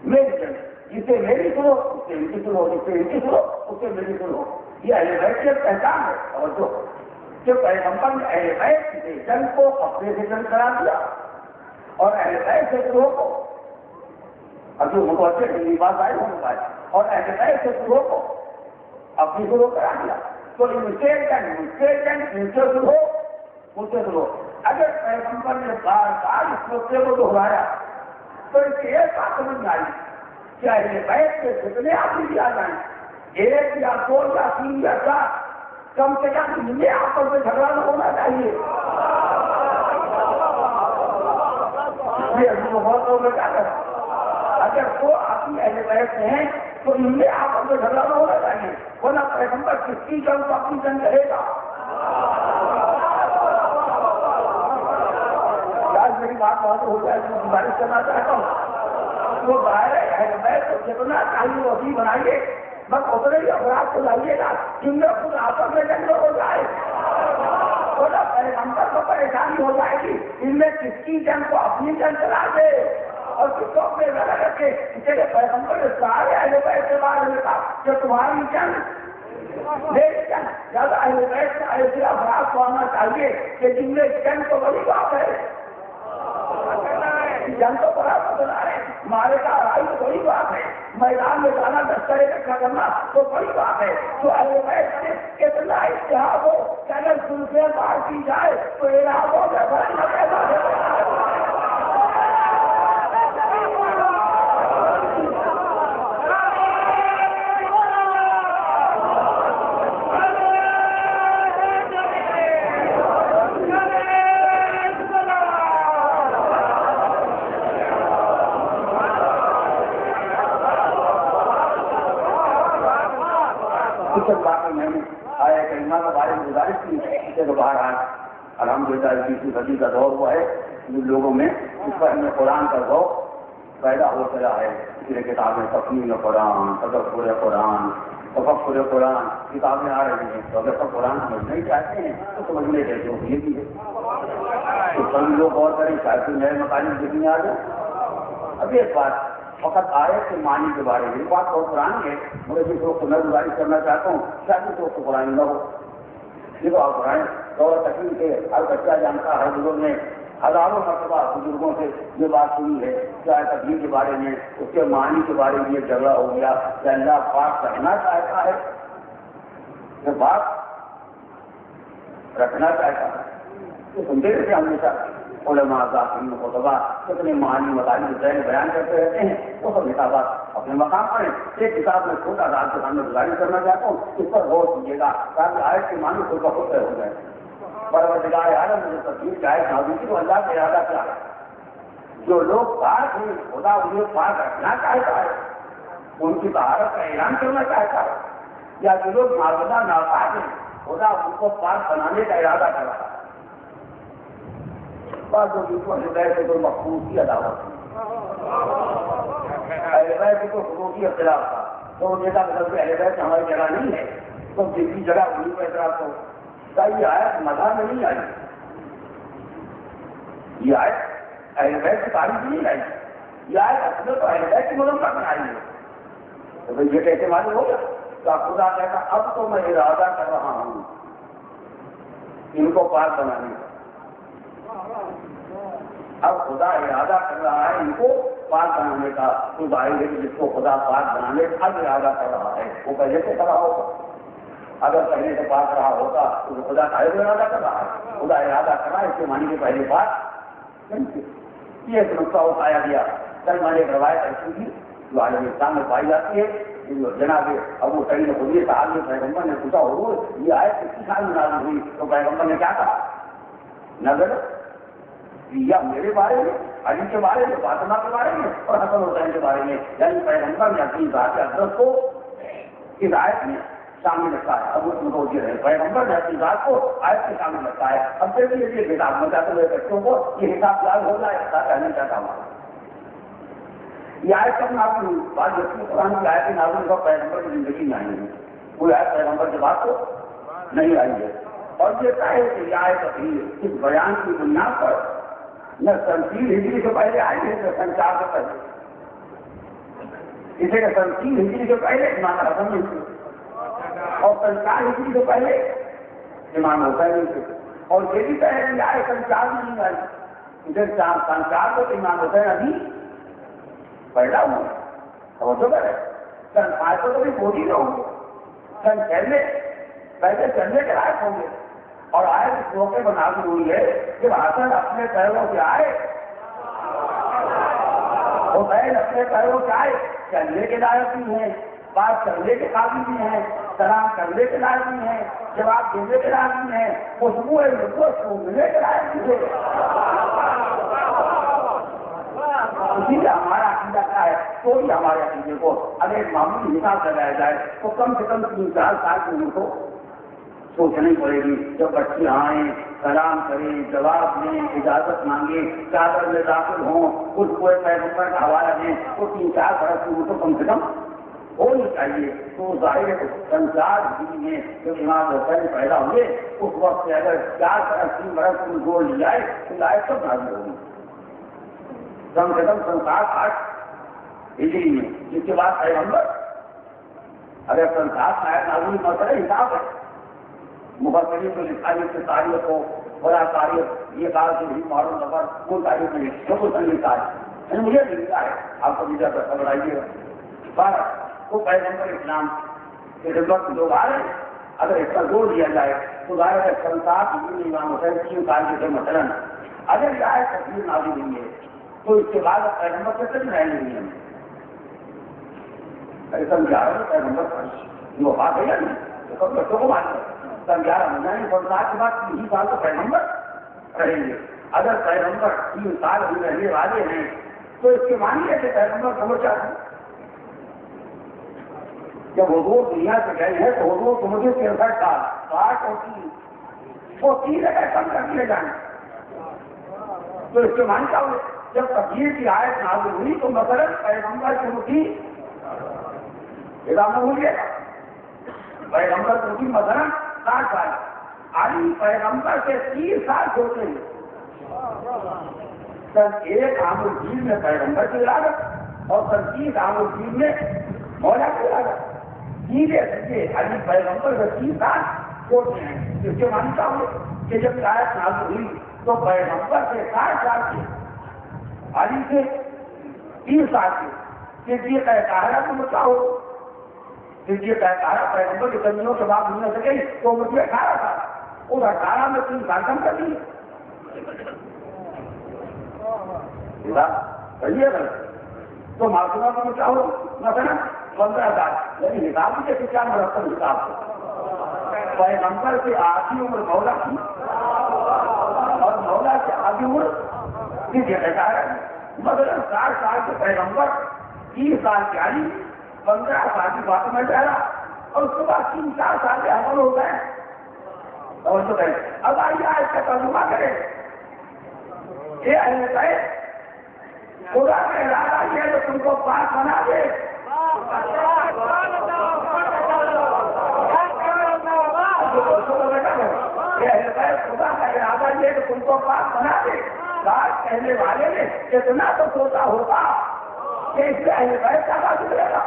میری جنگ، جس سے میری سنو اس سے ان کی سنو، جس سے ان کی سنو اس سے میری سنو. یہ اہل بیت کی پہچان ہے. اور جو پیغمبر نے اہل بیت سے جنگ کو اپنے سے جنگ کرا دیا اور اہل بیت سے گروہ کو، اب جو متوجہ کی بات آئی ہونے پائے، اور اہل بیت سے گروہ کو اپنی گروہ کرا دیا. تو ان سے جنگ ان سے گروہ ان سے گروہ. اگر پیغمبر نے بار بار اس نقطے کو دہرایا تو اس کی ایک بات سمجھ میں آئی کہ اہل بیت کے جتنے آدمی آ جائیں، ایک یا دو یا تین یا چار، کم سے کم ان میں آپس میں جھگڑا نہ ہونا چاہیے. اگر دو آدمی اہل بیت میں ہیں تو ان میں آپس میں جھگڑا نہ ہونا چاہیے، ورنہ پیغمبر کس کی جنگ کو اپنی جنگ کہے گا. آج میری بات بہت ہو جائے تو میں گزارش کرنا چاہتا ہوں، وہ باہر اہل بیت کو جتنا چاہیے وہ بھی بنائیے، بس اتنے ہی افراد کو لائیے گا جن میں خود آپس میں جنگ ہو جائے. پیغمبر کو پریشانی ہو جائے گی ان میں کس کی جنگ کو اپنی جنگ چلا دے اور کس کو اپنے گھر رکھ کے اسے پیغمبر نے سارے اہل بیت کے بارے میں کہا کہ تمہاری جنگ میری جنگ. زیادہ اہل بیت میں ایسے افراد کو آنا چاہیے کہ جن میں جنگ تو بڑی بات ہے، جنگ تو بڑا بدلا ہے، ہمارے کا لڑائی تو بڑی بات ہے، میدان میں جانا دستر اکٹھا کرنا تو بڑی بات ہے. تو اہل بیت میں اتنا اتحاد ہو کہ اگر دوسرے بار کی جائے تو علاقوں میں بڑا پیدا ہے. میں نے آیا کریمہ کے بارے میں گزارش کی اسے تو باہر آج الحمدللہ اسی صدی کا دور ہوا ہے لوگوں میں اس پر ہمیں قرآن کا ذوق پیدا ہو چلا ہے. اس لیے کتابیں تفہیم قرآن، تدبر قرآن، تفکر قرآن کتابیں آ رہی ہیں. تو اگر سب قرآن سمجھنا ہی چاہتے ہیں تو سمجھنے جیسے وہ یہ بھی ہے تو سبھی لوگ غور کریں شاید کوئی نئے مقاصد جتنی آ جائیں. اب ایک بات فقط آیت کے معنی کے بارے میں بات بہت پرانی ہے، مگر جس وقت میں گزارش کرنا چاہتا ہوں شاید اس وقت پرانی نہ ہو. یہ تو آپ پرائیں دور تقریر کے ہر بچہ جانتا، ہر بزرگ نے ہزاروں مرتبہ بزرگوں سے یہ بات سنی ہے چاہے تقریر کے بارے میں، اس کے معنی کے بارے میں یہ جھگڑا ہو گیا کہ اللہ پاک کہنا چاہتا ہے، یہ بات رکھنا چاہتا ہے. یہ سنتے رہتے ہمیشہ علماء ذاکرین خطبہ کتنے معنی مطالب ذہن بیان کرتے رہتے ہیں، وہ سب کتابات اپنے مقام پر ہیں. ایک کتاب میں چھوٹا آپ کے سامنے گزارش کرنا چاہتا ہوں، اس پر غور کیجیے گا تاکہ آیت کے معنی خود بخود طے ہو جائے. پروردگار عالم نے جو تصویر چاہے نازل کی تو اللہ کا ارادہ کیا ہے؟ جو لوگ پاک ہیں خدا انہیں پاک رکھنا چاہتا ہے، ان کی طہارت کا اعلان کرنا چاہتا ہے، یا جو لوگ معبودہ ناپاک ہیں خدا ان کو پاک بنانے کا ارادہ کر رہا ہے۔ بعض لوگ ان کو اہل بیت سے کوئی مخصوصی عداوت ہے، اہل بیت کی کوئی خصوصی اختلاف تھا تو وہ دیکھا مطلب کہ اہل بیت ہماری جگہ نہیں ہے تو جس کی جگہ انہیں کو اعتراض ہو۔ یہ آیت مذہب میں نہیں آئی، یہ آیت اہل بیت کی تاریخ نہیں آئی، یہ آیت اصل تو اہل بیت کی مذمت میں آئی ہے۔ تو بھائی یہ کیسے معلوم ہو گیا؟ تو خدا کہتا اب تو میں ارادہ کر رہا ہوں ان کو پاک بنانے کا، اب خدا ارادہ کر رہا ہے ان کو پاک بنانے کا، تو ظاہر ہے کہ جس کو خدا پاک بنانے کا اب ارادہ کر رہا ہے وہ پہلے سے کرا ہوگا، اگر پہلے سے پاک رہا ہوگا تو خدا کا ارادہ کر رہا ہے، خدا ارادہ کر رہا ہے، اس کے معنی کی پہلی بات یہ ایک نقطہ اٹھایا گیا۔ کل میں نے ایک روایت ایسی تھی جو عالم اسلام میں پائی جاتی ہے، جناب ابو سعید خدری صاحب نے پیغمبر نے پوچھا حضور یہ آیت کتنی سال میں نازل ہوئی؟ تو پیغمبر نے کیا کہا؟ نظر یا میرے بارے میں، علی کے بارے میں، فاطمہ کے بارے میں اور حسن حسین کے بارے میں، یعنی پیغمبر نے اپنی ذات اقدس کو اس آیت میں سامنے رکھا ہے۔ اب اس متوجہ ہے پیغمبر نے اپنی ذات کو آیت کے سامنے رکھا ہے۔ اب پھر بھی یہ کتاب میں چاہتے ہوئے بچوں کو یہ حساب یاد ہو جائے ایسا کہنا چاہتا ہوں۔ یہ آیت کب نازل ہوئی؟ بعض یقین قرآن کی آیت نازل کا پیغمبر کی زندگی میں آئی ہے، کوئی آیت پیغمبر کے بعد تو نہیں آئی ہے۔ اور یہ کہے کہ یہ آیت تقریر اس بیان کی بنیاد پر نہ تنقید ہجری سے پہلے آئی ہے نہ سنچار سے پہلے، اسے کہ تنقید ہجری سے پہلے امام حسن نہیں تھے اور سنچار ہجری سے پہلے امام حسین نہیں تھے، اور یہ بھی کہے کہ آئے سنچار میں نہیں آئی، ادھر سنچار کو امام حسین ابھی پیدا ہوا توجہ کرے، سن آئے تو بھی بولی نہ ہوں گے، سن چلنے پہلے چلنے کے لائق ہوں گے، اور آئے اس موقع پر نازل ہوئی ہے کہ حسن اپنے پیروں سے آئے، حسین اپنے پیروں سے آئے، چلنے کے لائق بھی ہیں، بات کرنے کے قابل بھی ہیں، سلام کرنے کے لائق بھی ہیں، جواب دینے کے لائق بھی ہیں، خوشبو نبوت سونگنے کے لائق بھی ہیں۔ اسی لیے ہمارا عقیدہ کیا ہے؟ کوئی ہمارے عقیدے کو اگر ایک معمولی حساب لگایا جائے تو کم سے کم 3-4 سال کی عمر کو سوچنی پڑے گی۔ جب بچے آئیں، سلام کریں، جواب دیں، اجازت مانگیں، چادر میں داخل ہوں، کچھ کوئی پیغمبر کا حوالہ دیں تو 3-4 برس کی عمر تو کم سے کم ہونی چاہیے۔ تو ظاہر ہے سنچار ہجری میں جب امام حسین پیدا ہوئے اس وقت سے اگر 4 برس 3 برس کو جوڑ لی جائے تو آیت کب نازل ہوگی؟ کم سے کم 7-8 ہجری میں، جس کے بعد پیغمبر اگر 7 آیت نازل ہوئی مسئلہ حساب ہے، مفسرین کو لکھا ہے کہ تاریخ کو بڑا تاریخ یہ کہا کہ محرم نفر کوئی تاریخ نہیں جو کچھ نہیں لکھا ہے، مجھے نہیں لکھا ہے، آپ کو بھی جا کر خبر آئیے گا۔ تو پیغمبر اسلام کے خدمت لوگ آ رہے ہیں، اگر اس کا زور دیا جائے تو ظاہر ہے 7 ہجری امام حسین 3 سال کے تھے مثلاً، اگر یہ آیت تصویر نازل ہوئی ہے تو اس کے بعد پیغمبر کیسے رہنے نہیں ہمیں ایسا سمجھا رہا ہے پیغمبر جو بات ہے یا نہیں تو سب بچوں کو معلوم ہے۔ 11 مہینے 15 کے بعد 3 سال تو پیغمبر رہیں گے۔ اگر پیغمبر 3 سال بھی رہنے والے ہیں تو اس کے معنی ہے کہ پیغمبر سمجھ جاتے ہیں۔ جب حضور دنیا سے گئے ہیں تو حضور کو مجھے 63 سال 60 اور 30 وہ 3 جگہ کم کر دیے جائیں، تو اس کے معنی کیا ہوئے؟ جب تقدیر کی آیت نازل ہوئی تو مثلاً پیغمبر کی مٹھی ادامہ ہو گیا، پیغمبر کی مٹھی مثلاً 60 سال، علی پیغمبر سے 30 سال چھوٹے ہیں۔ سن 1 عام الدین میں پیغمبر کی ولادت اور سن 30 عام الدین میں مولا کی ولادت، سیدھے سیدھے علی پیغمبر سے 30 سال چھوٹے ہیں۔ اس کے معنی کیا ہوئے کہ جب آیت نازل ہوئی تو پیغمبر سے 60 سال کے، علی سے 30 سال کے، صدیق طاہرہ کو کیا ہو؟ صدیق طاہرہ پیغمبر کی کمیوں کے بعد ملنے سے گئی تو مجھے 18 سال، اس 18 میں 3 سال کم کر دیے۔ صحیح ہے تو معصومہ کو کیا ہو؟ مثلا 15 سال، یعنی حساب بھی کیا مرتب حساب پیغمبر سے آدھی عمر مولا کی اور مولا سے آدھی عمر کسی بیٹا ہے. مگر 60 سال کے پیغمبر 30 سال کی علی 15 سال کی فاطمہ زہرا اور اس کے بعد 3-4 سال کے حمل ہو گئے. اور تو اب آئیے اس کا ترجمہ کریں. یہ اہل بیت خدا کا ارادہ یہ ہے جو تم کو پاک بنا دے. خدا کا ارادہ یہ کہ تم کو پاک بنا دے. بات کہنے والے نے اتنا تو سوچا ہوگا کہ اس سے اہل بیت کا بات گزرے گا.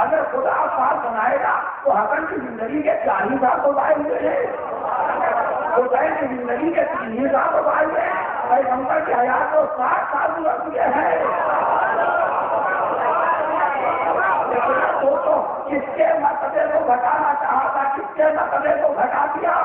اگر خدا پاک بنائے گا تو حسن کی زندگی کے 40 سال تو ضائع ہوئے ہیں. حسین کی زندگی کے 3 سال تو ضائع ہوئے ہیں. پیغمبر کی حیات کو 60 سال گزر چکے ہیں. تو کس کے مرتبے کو گھٹانا چاہا تھا, کس کے مرتبے کو گھٹا دیا.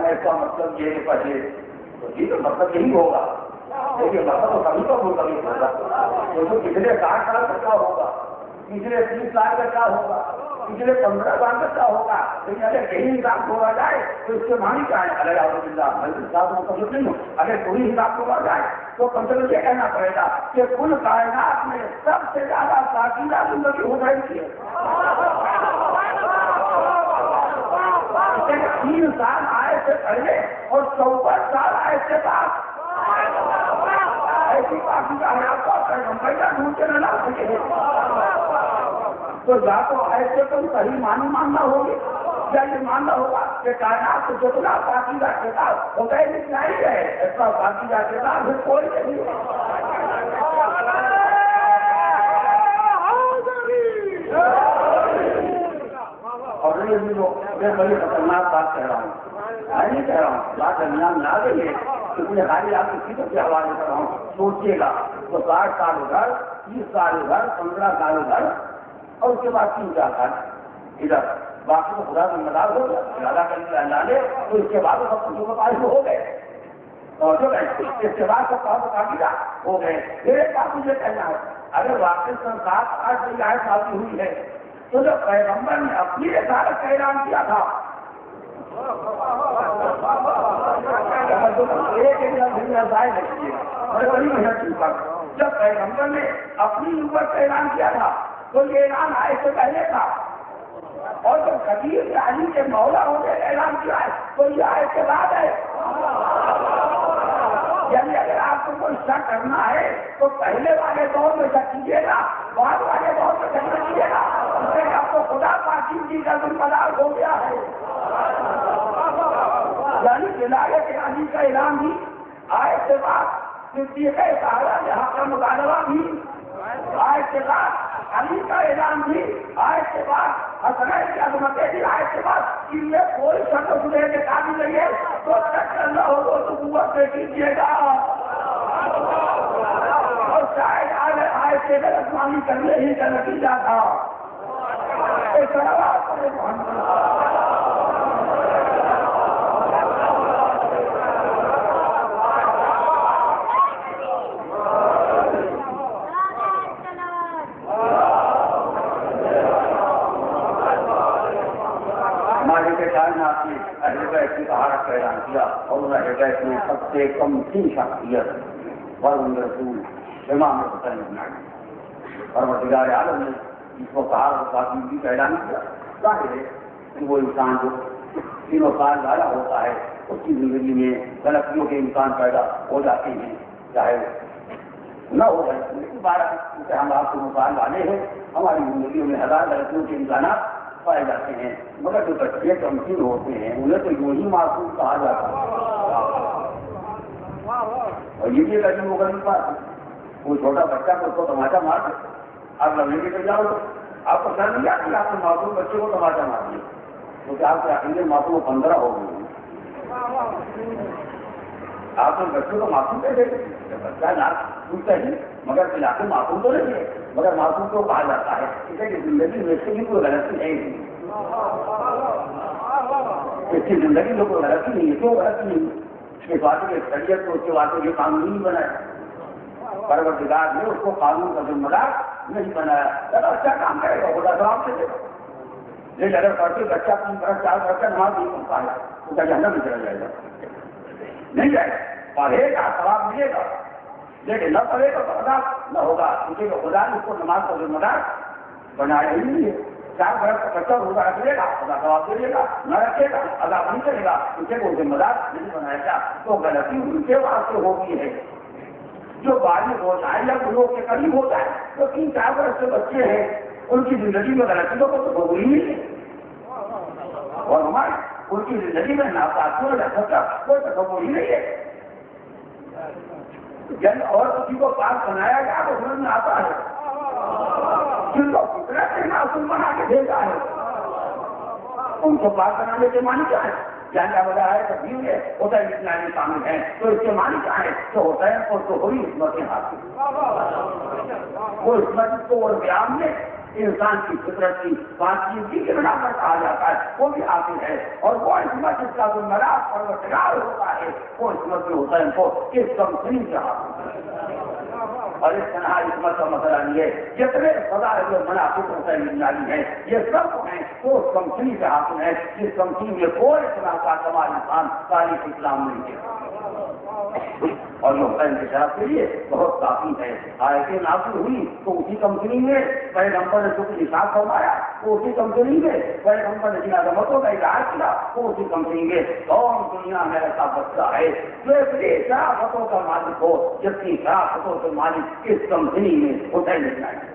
اس کا مطلب یہ پڑھے تو یہ تو مطلب یہی ہوگا. لیکن مطلب تو کبھی تو کبھی ہوگا. تو پچھلے 60 سال کا کیا ہوگا, پچھلے 30 سال کا کیا ہوگا, پچھلے 15 سال کا کیا ہوگا. لیکن اگر یہی حساب چھوڑا جائے تو اس کے معنی کیا ہے. اگر حساب مطلب نہیں ہو, اگر کوئی حساب چھوڑا جائے تو کم سے کم یہ کہنا پڑے گا کہ کل کائنات میں سب سے زیادہ پاکیزہ زندگی ہو رہی ہے. 3 سال آئے سے پہلے اور 64 سال آئے سے بعد ایسی پاکیزہ حیات کو پیغمبر کا ڈھونڈ کے نہ لا سکے. تو یا تو ایسے تو صحیح معنی ماننا ہوگی یا یہ ماننا ہوگا کہ کائنات کو جتنا پاکیزہ کتاب ہوتا ہے نہیں ہے ایسا پاکیزہ کتاب پھر کوئی نہیں ہے. اور یہ بڑی خطرناک بات کہہ رہا ہوں, میں نہیں کہہ رہا ہوں, بات درمیان میں آ گئی ہے کہ مجھے خالی آپ کی فکر کے حوالے کر رہا ہوں. سوچیے گا تو 60 سال ادھر, 30 سال ادھر, 15 سال ادھر اور اس کے بعد 3-4 سال ادھر. باقی تو خدا کا مدار ہو گیا, ارادہ کر کے اللہ نے تو اس کے بعد سب کچھ پاس ہو گئے. اور جو اس کے بعد سب پاکیزہ ہو گئے. پھر ایک بات مجھے کہنا ہے, اگر واقعی 7-8 آئے شادی ہوئی ہے تو جو پیغمبر نے اپنی رسالت کا اعلان کیا تھا جب پیغمبر نے اپنی نبوت کا اعلان کیا تھا تو یہ اعلان آئے سے پہلے تھا, اور جب قدیر علی کے مولا ہونے کا اعلان کیا ہے تو یہ آئے کے بعد ہے. یعنی اگر آپ کو کوئی شک کرنا ہے تو پہلے والے دور میں شک کیجیے گا, بعد والے دور میں شک نہ کیجیے گا. اب تو خدا پاکیزگی کا ذمہ دار ہو گیا ہے. یعنی ولایت علی کا اعلان بھی آئے کے بعد, صدیق طاہرہ جہاں کا مطالبہ بھی آئے کے بعد, علی کا اعلان بھی آئے کے بعد, حسنین کی عظمتیں بھی آئے کے بعد. ان میں کوئی شک سنے کے قابل نہیں ہے تو شک کرنا ہو تو نبوت سے کیجیے گا. اور شاید آئے کے غلطمانی کرنے ہی کا نتیجہ تھا. طہارت کا اعلان کیا اور انہوں نے بیت میں سب سے کم 3 شخصیت ورن رسول امام حسین بن علی پروردگار عالم نے اس کو طہارت پاکیزگی کا اعلان کیا. ظاہر ہے کہ وہ انسان جو 3 سال والا ہوتا ہے اس کی زندگی میں غلطیوں کے امکان پیدا ہو جاتے ہیں, چاہے نہ ہو جائے. لیکن کیونکہ ہم آپ کو مثال والے ہیں, ہماری زندگیوں میں 1000 غلطیوں کے امکانات پائے جاتے ہیں, مگر جو بچے تمکین ہوتے ہیں انہیں تو یوں ہی معصوم کہا جاتا ہے. اور یہ بھی ایک عجیب و غریب بات ہے, کوئی چھوٹا بچہ کو اس کو تماچا مار دے, آپ لڑنے کے جاؤ تو آپ کو سر نہیں آتی, آپ نے معصوم بچے کو تماچا مار دیا کیونکہ آپ کے عقیدے معصوم 15 ہو گئے ہیں. آپ ان بچوں کو معصوم کہتے ہیں، بچہ نہ پوچھتا ہی مگر فی الحال معصوم تو نہیں ہے، مگر معصوم کو کہا جاتا ہے اس کی زندگی میں سے بھی کوئی غلطی ہے نہیں، اس کی زندگی میں کوئی غلطی نہیں ہے، کیوں غلطی نہیں؟ اس بات کی شریعت کو اس کے بات یہ قانون نہیں بنایا، پروردگار نے اس کو قانون کا ذمہ دار نہیں بنایا، اگر اچھا کام کرے گا خدا جواب دے گا، لیکن اگر پڑھتے بچہ 3 برس 4 برس کا نماز نہیں پڑھتا ہے تو کیا جہنم میں چلا جائے گا؟ نہیں جائے گا، پڑھے گا ثواب ملے گا، لیکن نہ پڑھے گا تو عذاب نہ ہوگا، کیونکہ خدا نے اس کو نماز کا ذمہ دار بنایا ہی نہیں ہے۔ 4 برس کا بچہ روزہ رکھ لے گا خدا ثواب دے گا، نہ رکھے گا عذاب نہیں کرے گا، کیونکہ وہ ذمہ دار نہیں بنایا گا، تو غلطی ان کے واسطے ہوتی ہے جو بالغ ہوتا ہے یا لوگ کے قریب ہوتا ہے، تو 3-4 برس کے بچے ہیں ان کی زندگی میں غلطیوں کو تو قبول ہی نہیں ہے، اور ہمارے ان کی زندگی میں ناپاکیوں یا خطرہ کوئی تصور ہی نہیں ہے۔ جن اور کسی کو پاک بنایا گیا تو سمجھ میں آتا ہے، جن کو فطرت سے معصوم بنا کے بھیجا ہے ان کو پاک بنانے کے معنی کیا ہے؟ جاننا بڑا ہے تبدیل ہے، حسین اسلامی شامل ہیں تو اس کے معنی کیا ہے؟ تو حسین کو تو ہوئی عصمتیں حاصل، وہ عصمت کو اور بیان میں انسان کی فطرت کی بات چیت کی بنا کر کہا جاتا ہے وہ بھی حاصل ہے، اور وہ عصمت جس کا ذمہ-دار پروردگار ہوتا ہے وہ عصمت میں حسین کو کس کمپنی سے حاصل ہے، اور اس طرح عصمت کا مسئلہ نہیں ہے، جتنے سزا جو منافق حسین اسلامی ہیں یہ سب ہیں تو اس کمپنی سے حاصل ہے جس کمپنی میں کوئی طرح کا کمال انسان تاریخ اسلام نہیں ہے، اور جو حسین کے شرف کے لیے بہت کافی ہے۔ آیتیں نازل ہوئی تو اسی کمپنی میں پیغمبر نے شکر نثار فرمایا، تو اسی کمپنی میں پیغمبر نے جن عظمتوں کا اظہار کیا، تو اسی کمپنی میں کون دنیا میں ایسا بچہ ہے جو اتنی شرافتوں کا مالک ہو جتنی شرافتوں کے مالک اس کمپنی میں حسین اسلامی۔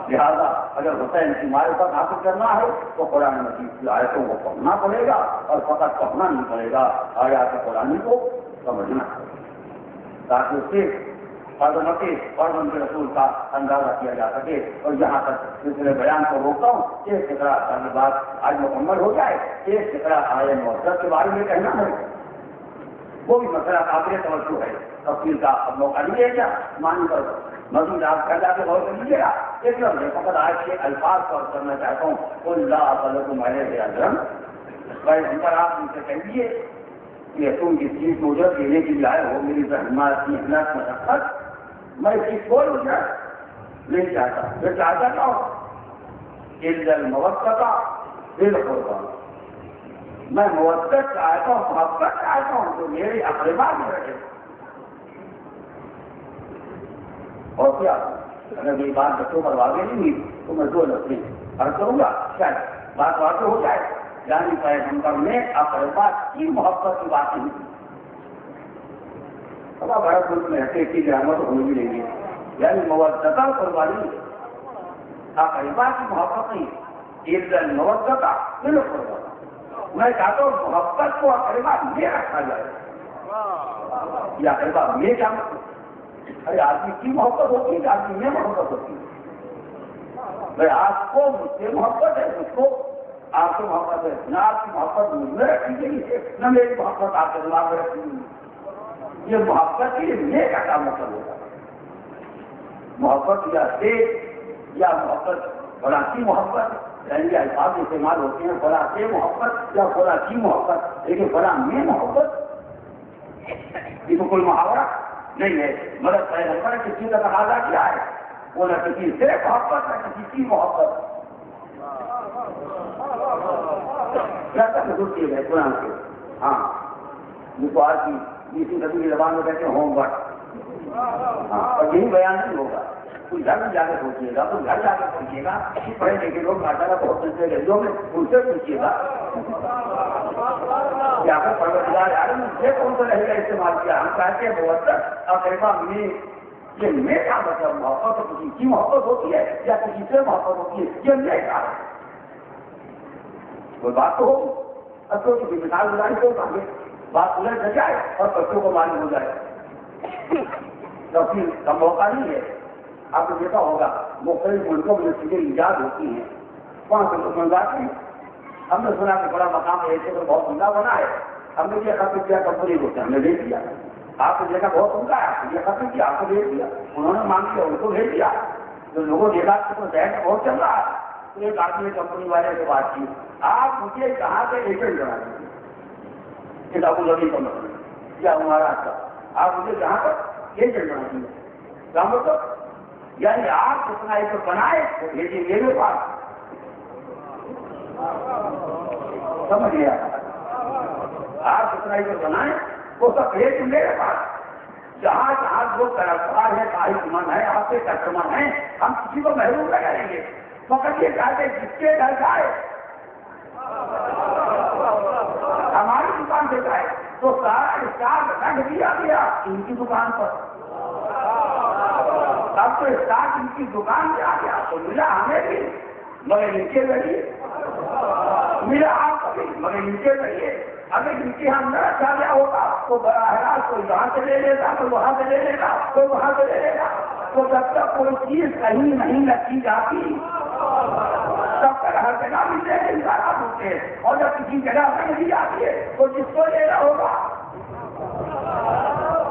لہذا اگر حسین کی معرفت حاصل کرنا ہے تو قرآن مجید کی آیتوں کو پڑھنا پڑے گا، اور فقط پڑھنا نہیں پڑے گا، آیات قرآن کو سمجھنا تاکہ اس سے عظمت اور منظر رسول کا اندازہ کیا جا سکے۔ اور یہاں تک سلسلے بیان کو روکتا ہوں، ایک فقرہ کی بات آج مکمل ہو جائے، ایک فقرہ آیت مقدس کے بارے میں کہنا ہے، وہ بھی مسئلہ قابل توجہ ہے، تفصیل کا اب موقع نہیں ہے کیا مانی پر مزید آپ کہہ جاتے غور کر لیجیے گا۔ ایک لفظ ہے فقط آج کے الفاظ پر کرنا چاہتا ہوں، قل لا اسألکم علیہ اجرا، پیغمبر آپ ان سے کہیے کہ تم جس چیز کو اجرت دینے کے لیے آئے ہو، میری زحمت محنت مشقت، میں اس کی کوئی اجرت نہیں چاہتا، میں چاہتا کیا ہوں الا المودۃ بالقربى، میں مودت چاہتا ہوں، محبت چاہتا ہوں جو میرے اقربا میں رہے، اور کیا اگر یہ بات بچوں پر واضح نہیں ہوئی تو میں 2 لفظ عرض کروں گا، شاید بات واضح ہو جائے۔ یعنی پیغمبر نے اقربا کی محبت کی بات نہیں کی، اب بڑا ملک میں رہتے کی رحمت ہونے بھی نہیں ہے، یعنی مودت قربانی اقربا کی محبت نہیں، الا المودۃ بالقربى، میں چاہتا ہوں محبت کو اقربا میں رکھا جائے، یہ اقربا میں کیا مطلب؟ ارے آدمی کی محبت ہوتی ہے کہ آدمی میں محبت ہوتی ہے؟ بھائی آپ کو مجھ سے محبت ہے، مجھ کو آپ سے محبت ہے، نہ آپ کی محبت مجھ میں رکھی گئی ہے، نہ میری محبت آپ کے دماغ میں رکھی گئی، یہ محبت کے لیے میں کا کیا مطلب ہوگا؟ محبت یا دیکھ یا محبت فلاں کی محبت، یعنی الفاظ استعمال ہوتے ہیں فلاں سے محبت یا فلاں کی محبت، لیکن فلاں میں محبت یہ تو کوئی محاورہ نہیں ہے، مگر پیغمبر نے کسی کا تقاضا کیا ہے، وہ نہ کسی سے محبت نہ کسی کی محبت، کیا حضور کیے گئے قرآن سے۔ ہاں جس کو آج کی اسی نبی کی زبان میں کہتے ہیں ہوم ورک، ہاں، اور یہی بیان نہیں ہوگا، کوئی گھر میں جا کے سوچیے گا، کوئی گھر جا کے پوچھیے گا، پڑھے لکھے لوگ ماشاء اللہ بہت سلسلے ریڈیو میں ان سے پوچھیے گا یا پھر پروردگار عالم نے کون سا رہے گا استعمال کیا، ہم کہتے ہیں مودت اقربا میں، یہ میں کا مطلب محبت کسی کی محبت ہوتی ہے یا کسی سے محبت ہوتی ہے، یہ میں کا ہے، کوئی بات تو ہو، اب تو کسی مثال گزاری کو کہیں گے بات الجھ نہ جائے اور بچوں کو معلوم ہو جائے، تفصیل کا موقع نہیں ہے۔ آپ نے دیکھا ہوگا مختلف ملکوں میں چیزیں ایجاد ہوتی ہیں، وہاں سے لوگ منگواتے ہیں، ہم نے سنا کہ بڑا مقام ایسے تو بہت عمدہ بنا ہے، ہم نے یہ ختم کیا کمپنی کو ہم نے بھیج دیا. آپ نے دیکھا بہت ان کا ہے, یہ ختم کیا آپ کو بھیج دیا, انہوں نے مانگ لیا ان کو بھیج دیا. جو لوگوں نے دیکھا کہ ذہن بہت چل رہا ہے, تو ایک آدمی نے کمپنی والے سے بات کی, آپ مجھے کہاں سے ایجنٹ بنا دیجیے کہ ابو ظبی کا مطلب کیا ہمارا کا, آپ مجھے جہاں پر ایجنٹ بنا دیجیے. کیا مطلب یعنی آپ جتنا ایک بنائے تو بھیجیے میرے پاس. سمجھ گیا, آپ جتنا ایک بنائے وہ سب بھیج میرے پاس. جہاں جہاں جو طرفدار ہے, خواہش مند ہے, آپ کے کسٹمر ہیں, ہم کسی کو محروم نہ کریں گے. فقط یہ چاہتے جس کے گھر جائے ہماری دکان سے جائے تو سارا اسٹاک رکھ دیا گیا ان کی دکان پر. اب تو اسٹاک ان کی دکان پہ آ گیا تو ملا ہمیں بھی مگر ان کے ذریعے, ملا آپ کو بھی مگر ان کے ذریعے. اگر ان کے یہاں نہ رکھا گیا ہوگا تو براہ راست کوئی یہاں سے لے لیتا, کوئی وہاں سے لے لیتا, کوئی وہاں سے لے لیتا. تو جب تک کوئی چیز کہیں نہیں رکھی جاتی تب تک ہر جگہ ملنے کے انتظارات ہوتے ہیں, اور جب کسی جگہ پہ نہیں جاتی ہے تو جس کو لے رہا ہوگا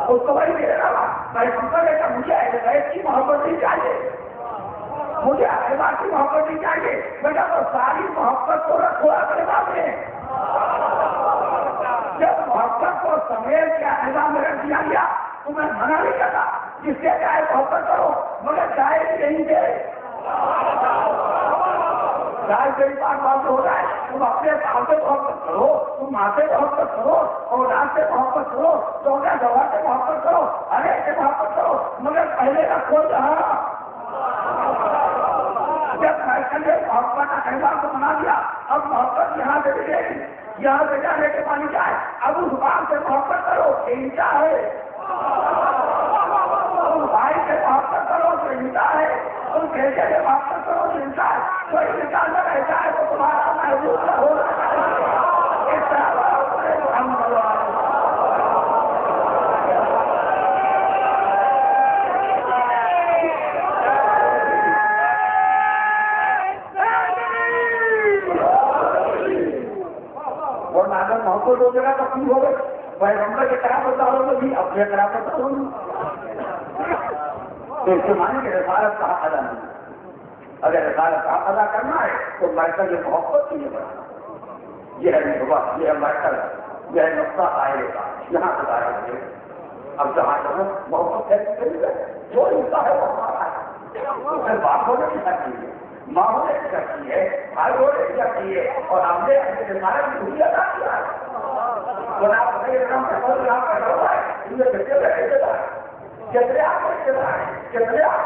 اس کو وہی لے رہا ہوگا. میں سمجھا کہ مجھے ایس کی محبت نہیں چاہیے, مجھے احباب کی محبت نہیں چاہیے. بیٹا تو ساری محبت کو رکھو اپنے بات میں. جب محبت کو سمیت کے احباب میں رکھ دیا گیا تو میں منع نہیں کرتا, جس سے چاہے محبت کرو مگر چاہے بھی نہیں دے. چاہے کئی بار بات ہو رہا ہے, تم اپنے باپ سے محبت کرو, تم ماں سے محبت کرو, اولاد سے محبت کرو, چوکا گواہ سے محبت کرو, ارے سے محبت کرو, مگر پہلے رکھو جہاں. جب محبت کا احباب کو بنا دیا اب محبت یہاں سے ملے گی, یہاں سے جانے کے پانی جائے. اب اس بات سے محبت کرو انتا ہے, تم بھائی سے محبت کرو تو انتا ہے, تم بیٹے سے محبت کرو تو انتا ہے. کوئی انسان نہ رہتا ہے تو تمہارا محبوب نہ ہو رہا ہے. اس طرح ہم محبت ہو جگہ تو کیوں ہو گئے پیغمبر کے طرح بتا رہا ہوں بھی اپنے طرح بتا رہا ہوں. تو اس کے معنی کہ رسالت کا حق ادا نہیں. اگر رسالت کا حق ادا کرنا ہے تو مرکز محبت کے لیے بڑھنا. یہ ہے محبت, یہ ہے مرکز, یہ ہے نقطہ آئے کا, یہاں سے آئے گا. اب جہاں محبت ہے جو حصہ ہے وہ ہمارا ہے. اسے بات ہونے کی سکتی ہے, ماں ہونے کی سکتی ہے, بھائی ہونے کی سکتی ہے, اور ہم نے اپنے رسالت کی خوشی ادا کیا ہے. کتنے آپ کو کتنے آپ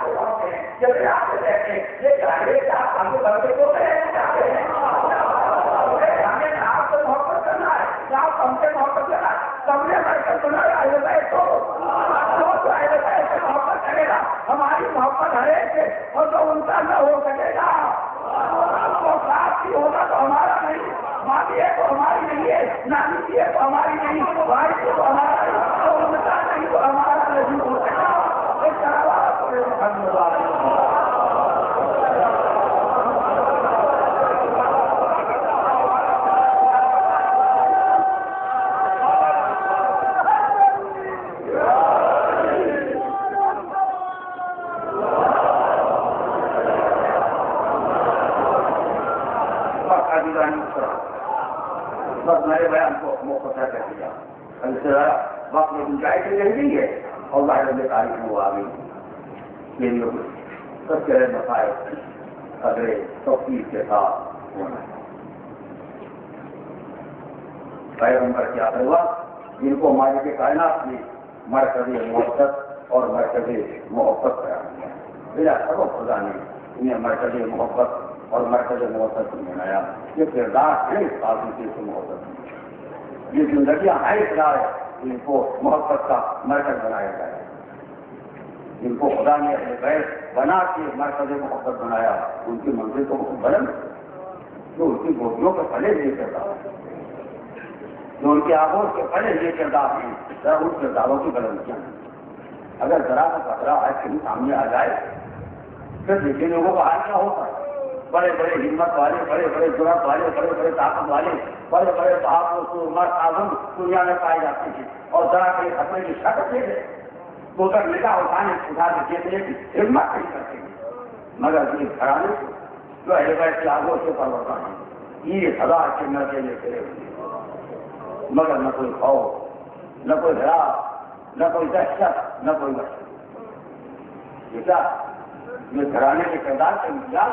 کو کہتے ہیں یہ چاہیے کہ آپ ہم کو بندے کو چاہتے ہیں. ہمیں آپ سے محبت کرنا ہے, آپ ہم سے محبت کرنا ہے. سب نے مرکز بنایا ہے تو محبت کرے گا. ہماری محبت ہر ایک سے, اور جو ان کا نہ ہو سکے گا تو ساتھ ہی ہوگا تو ہمارا نہیں. ماں بھی ہے تو ہماری نہیں ہے, نانی بھی ہے تو ہماری نہیں, بھائی بھی تو ہمارا نہیں, تو ان کا نہیں تو ہمارا نہیں ہو سکتا. اس طرح بس میرے بیان کو مختصر کر دیا. وقت میں گنجائش نہیں ہے اور ظاہر میں تاریخ میں وہ آ گئی. یہ لوگ سب کے مسائل قدرے توفیق کے ساتھ ہونا ہے. پیغمبر کیا ہوا جن کو ہمارے کے کائنات میں مرکز محبت اور مرکز محبت قرار دیا. بلا سبب خدا نے انہیں مرکز محبت اور مرکز محبت کو بنایا. یہ کردار ہے اس قابل سے محبت, یہ زندگیاں ہے اقرار ہے, ان کو محبت کا مرکز بنایا جائے. جن کو خدا نے اپنے غیر بنا کے مرکز محبت بنایا ان کی منزل کو بلند, جو ان کی گوٹیوں کے پلے یہ کردار ہے, جو ان کی آگوش کے پلے یہ کردار ہیں, ذرا ان کرداروں کی بلندیاں ہیں. اگر ذرا کا خطرہ آج کہیں سامنے آ جائے پھر دیکھنے لوگوں کا حال کیا ہوتا ہے. بڑے بڑے ہمت والے، بڑے بڑے جرأت والے، بڑے بڑے طاقت والے، بڑے بڑے بہادر مرد اعظم دنیا میں پائے جاتے ہیں، اور ذرا کے خطرے کی شکل دے دے تو تک نگاہ اٹھا کے دیکھنے کی ہمت نہیں کرتے ہیں، مگر یہ گھرانے جو اہل بیت کی آگوں سے پرورتا ہے یہ سدا کے نظر لے کرے ہوئے، مگر نہ کوئی خوف، نہ کوئی ڈرا، نہ کوئی دہشت، نہ کوئی وحشت۔ یہ کیا یہ گھرانے کے کردار کے امتیاز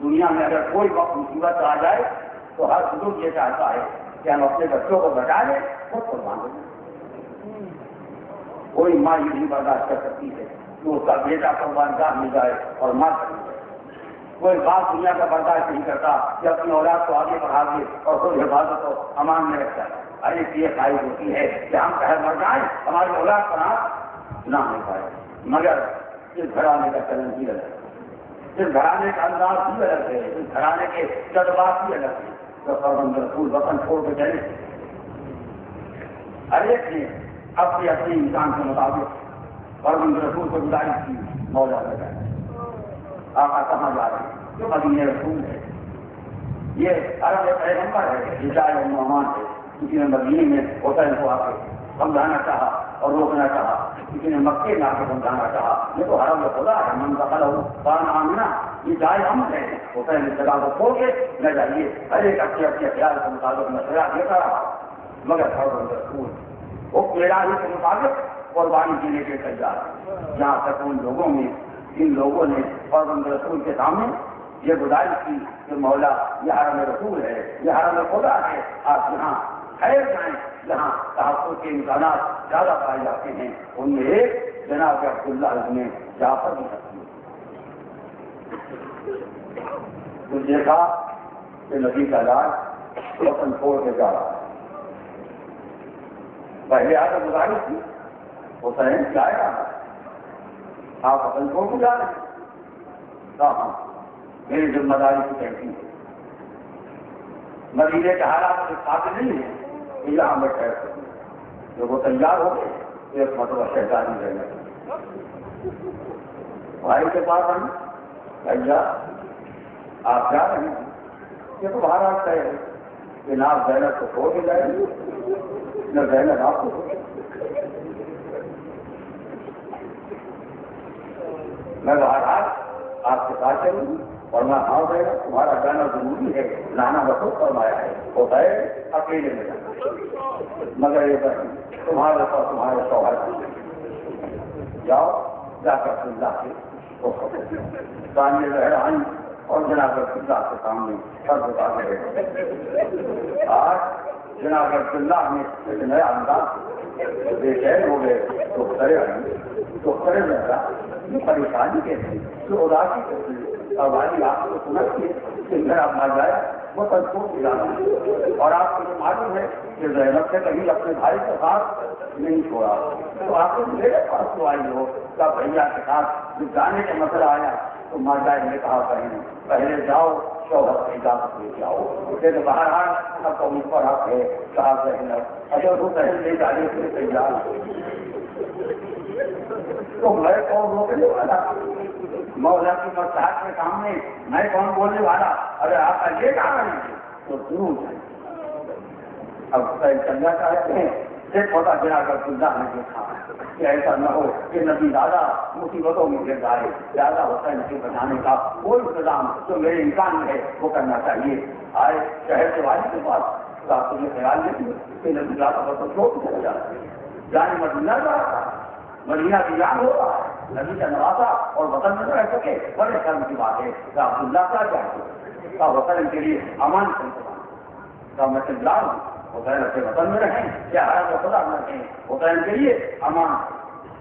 دنیا میں اگر کوئی وقت مصیبت آ جائے تو ہر بزرگ یہ چاہتا ہے کہ ہم اپنے بچوں کو بچا لیں، خود قربان دیں۔ کوئی ماں یہ نہیں برداشت کر سکتی ہے کہ اس کا بیٹا قربان گاہ مل جائے اور ماں کر جائے۔ کوئی باپ دنیا کا برداشت نہیں کرتا کہ اپنی اولاد کو آگے بڑھا دے اور خود حفاظت کو امان میں رکھتا ہے۔ ارے یہ خواہش ہوتی ہے کہ ہم چاہے مر جائیں ہماری اولاد پر ہاتھ نہ ہو پائے، مگر اس گھرانے کا چلن بھی الگ ہے، اس گھرانے کا انداز بھی الگ ہے، اس گھرانے کے جذبات بھی الگ ہیں۔ تو فرزند رسول وطن چھوڑ کے چلے، ہر ایک نے اپنے اپنے انسان کے مطابق فرزند رسول کو گزارش کی، مولا لگا آقا کہاں جا رہے ہیں؟ جو مدینے رسول ہے، یہ عرب پیغمبر ہے، ہدایت الرحمان ہے۔ کسی نے مدینے میں حسین کو آ کے سمجھانا چاہا اور روکنا چاہا، کسی نے مکے میں آ کے سمجھانا چاہا، یہ تو حرم خدا ہے، من دخلہ کان آمنا، یہ جائے امن ہے۔ حسین اس جگہ کو چھوڑ کے نہ جائیے، ہر ایک اپنے اپنے خیال کے مطابق مشورہ دیتا رہا، مگر فرزند رسول وہ معراج کے مطابق قربانی دینے کے تیار ہے۔ جہاں تک ان لوگوں میں ان لوگوں نے فرزند رسول کے سامنے یہ گزارش کی کہ مولا یہ حرم رسول ہے، یہ حرم خدا ہے، آپ یہاں ٹھہر جائیں، جہاں تحفظ کے امکانات زیادہ پائے جاتے ہیں۔ ان میں ایک جناب عبداللہ ابن جعفر بھی سکتی تو دیکھا کہ نبی کا لاش وطن چھوڑ کے جا رہا ہے، پہلے آ کر گزارش کی حسین جائے رہا ہے، آپ وطن چھوڑ کے جا رہے ہیں، کہاں میری ذمہ داری کی کہتی ہے، مدینے کے حالات سے قابل نہیں ہے کہ یہاں میں ٹھہر سکوں۔ جب وہ تیار ہو گئے ایک مرتبہ شہزادی رہنے بھائی کے پاس آئی، بھیا آپ جا رہے ہیں؟ یہ تو باہر آتا ہے کہ نہ آپ زینب کو چھوڑ کے جائیں گے نہ زینب آپ کو چھوڑ۔ میں باہر آپ کے ساتھ چلوں اور میں ہاں گئے تمہارا جانا ضروری ہے، لانا بخود فرمایا ہے، ہوتا ہے اکیلے میں جانا، مگر یہ بہن تمہارے پاس تمہارے شوہر جاؤ جا کر اللہ کے سامنے رہائی اور جناب اللہ کے سامنے سر بتا رہے۔ آج جناب اللہ نے ایک نیا انداز بے چین ہو گئے تو کرے لگا یہ پریشانی کیسی، جو اداسی کیسی اور والی آپ کو سنا کہ میرا مر جایا وہ تنخوش کی جانا ہے، اور آپ کو یہ معلوم ہے کہ زینب سے کہیں اپنے بھائی کے ساتھ نہیں چھوڑا، تو آپ کو میرے پاس تو آئی ہو کیا بھیا کے ساتھ جو جانے کا مسئلہ آیا تو مر جائے نے کہا پہلے جاؤ شوہر سے اجازت لے کے آؤ، کہ باہر اب تو مجھ پر حق ہے کہا زینب اگر وہ پہلے لے جانے کے لیے تیار تو میں کون روکنے والا، مولا کی مصلحت کے سامنے میں کون بولنے والا، اگر آپ کا یہ کہا نہیں تو ضرور جائیں۔ اب چنگا چاہتے ہیں صرف ہوتا جنا کر اللہ نے دیکھا کہ ایسا نہ ہو کہ نبی دادا مصیبتوں میں گر جائے، زیادہ ہوتا ہے نبی بچانے کا کوئی انتظام جو میرے امکان میں ہے وہ کرنا چاہیے۔ آئے شہر کے والد کے پاس تو آپ کو یہ خیال نہیں کہ نبی دادا کو چھوڑ کے چلا جاتا ہے، جانے مدینہ جا رہا ہے، مدینہ کی جان ہو رہا ہے، نبی کا نوازا اور وطن میں رہ سکے، بڑے شرم کی بات ہے کہ عبداللہ کیا چاہتے کا وطن کے لیے امان کا انتظام کا میں چلا ہوں، حسین اپنے وطن میں رہیں یا حرم خدا میں رہیں، حسین کے لیے امان۔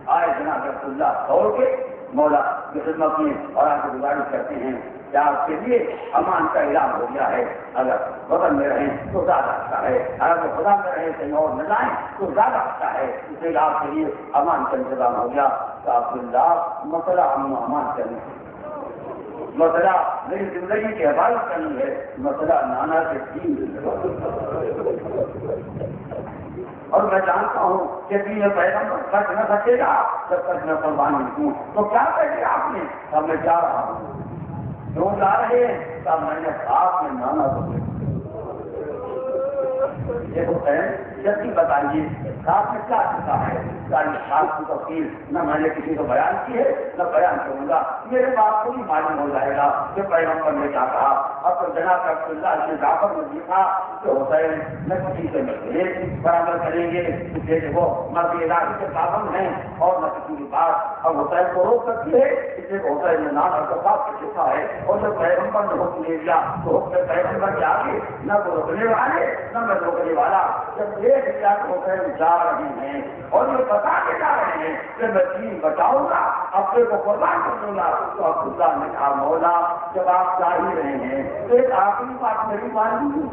آئے جناب اللہ دوڑ کے مولا کی خدمت میں اور آپ کو گزارش کرتے ہیں کہ آپ کے لیے امان کا اعلان ہو گیا ہے، اگر وطن میں رہیں تو زیادہ اچھا ہے، اگر خدا میں رہیں کہیں اور نہ جائیں تو زیادہ اچھا ہے، اس لیے آپ کے لیے امان کا انتظام ہو گیا۔ تو عبداللہ مسئلہ امن و امان کرنے، مسئلہ میری زندگی کی حفاظت کرنی ہے، مسئلہ نانا کے دین، اور میں جانتا ہوں کہ دین پیغمبر سچ نہ سکے گا جب تک میں قربانی دوں، تو کیا کہے آپ نے؟ اب میں جا رہا ہوں کیوں جا رہے ہیں؟ کہا میں نے آپ میں نانا کو دیکھو جلدی بتائیے آپ نے کیا سکھا ہے؟ خاص کی تفصیل نہ میں نے کسی کو بیان کی ہے نہ بیان کروں گا، میرے باپ کو بھی معلوم ہو جائے گا کہ پیغمبر نے کیا کہا۔ اب تو جناب رسول اللہ سے جعفر نے لکھا کہ حسین نہ کسی سے برابر کریں گے، جیسے وہ مرد الہی کے پابند ہیں اور نہ کسی کی بات اب حسین کو روک سکتی ہے، اس لیے حسین نے نام ارتفاق سے لکھا ہے۔ اور جب پیغمبر نے حکم دے دیا تو حکم پیغمبر کے آگے نہ تو روکنے والے نہ میں روکنے والا۔ جب دیکھ لیا کہ حسین جا رہے ہیں اور یہ بتا کے جا رہے ہیں کہ میں دین بچاؤں گا، اپنے کو قربان کر دوں گا، تو عبداللہ نے کہا مولا جب آپ جا ہی رہے ہیں تو ایک آخری بات میری مانی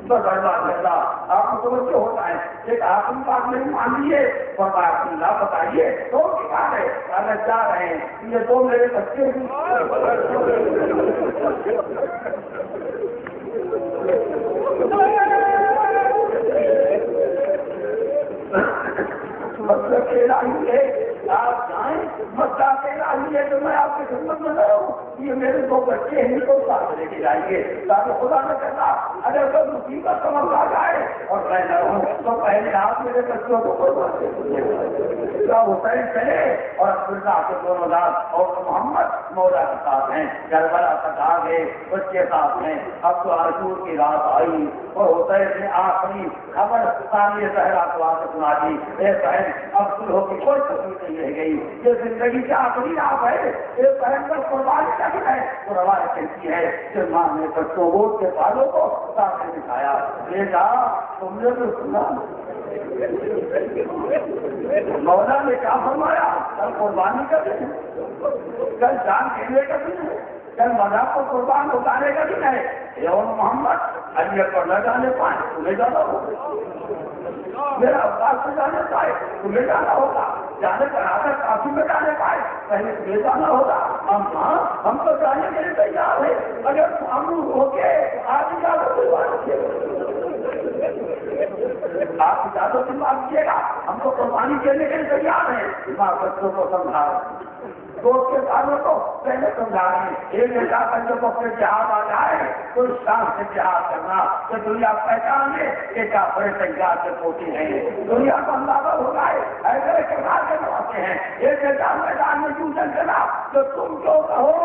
بس اللہ آپ کو سمجھ ہوتا ہے، ایک آخری بات میری مان لیجیے اور اللہ بتائیے تو کی بات ہے اگر جا رہے ہیں یہ دو میرے بچے مطلب کھیلا ہی ہے آپ جائیں مسئلہ کھیلا ہی ہے تو میں آپ کی خدمت میں رہا ہوں، یہ میرے دو بچے ہیں تو ساتھ لے کے جائیں گے تاکہ خدا نہ کرنا اگر کوئی مصیبت سمجھ آ جائے اور میں نہ رہوں تو پہلے آپ میرے بچوں کو حسین چلے اور عبداللہ کے دونوں لاکھ اور محمد مولا کے ساتھ ہیں، کربلا تک آ گئے، بچے ساتھ ہیں۔ اب تو عاشور کی رات آئی اور حسین نے آخری خبر ثانیہ زہرا کو آ کے سنا دی، اے بہن اب سلو کی کوئی تکلیف نہیں رہ گئی، یہ زندگی کی آخری رات ہے، یہ بہن کا قربانی کا دن ہے۔ تو روایت کہتی ہے کہ ماں نے بچوں گود کے بالوں کو سامنے دکھایا، بیٹا تم نے تو سنا مولا نے کیا فرمایا، کل قربانی کا دن ہے، کل جان دینے کا دن ہے، کل مذہب کو قربان اتارے کا دن ہے۔ یوم محمد علی پر نہ جانے پائے تمہیں جانا ہوگا، میرا اوقات سے جانے پائے تمہیں جانا ہوگا، جانے پر آگر کافی میں جانے پائے پہلے تمہیں جانا ہوگا۔ ہم تو جانے کے لیے تیار ہے، اگر ہم ہو کے آج آپ اجازت سے بات کیے گا، ہم تو قربانی دینے کے لیے تیار ہیں۔ ماں بچوں کو سمجھا دوست کے سالوں کو پہلے سمجھا رہے ہیں، ایک ایسا بچوں کو اپنے جہاز آ جائے تو اس شان سے جہاز کرنا کہ دنیا پہچان لے کہ کیا بڑے تیار سے پوتی ہیں، دنیا کو اندازہ ہو جائے ایسے کردار کے نواتے ہیں۔ ایک ایسا میدان میں جوجن چلا تو تم جو کہو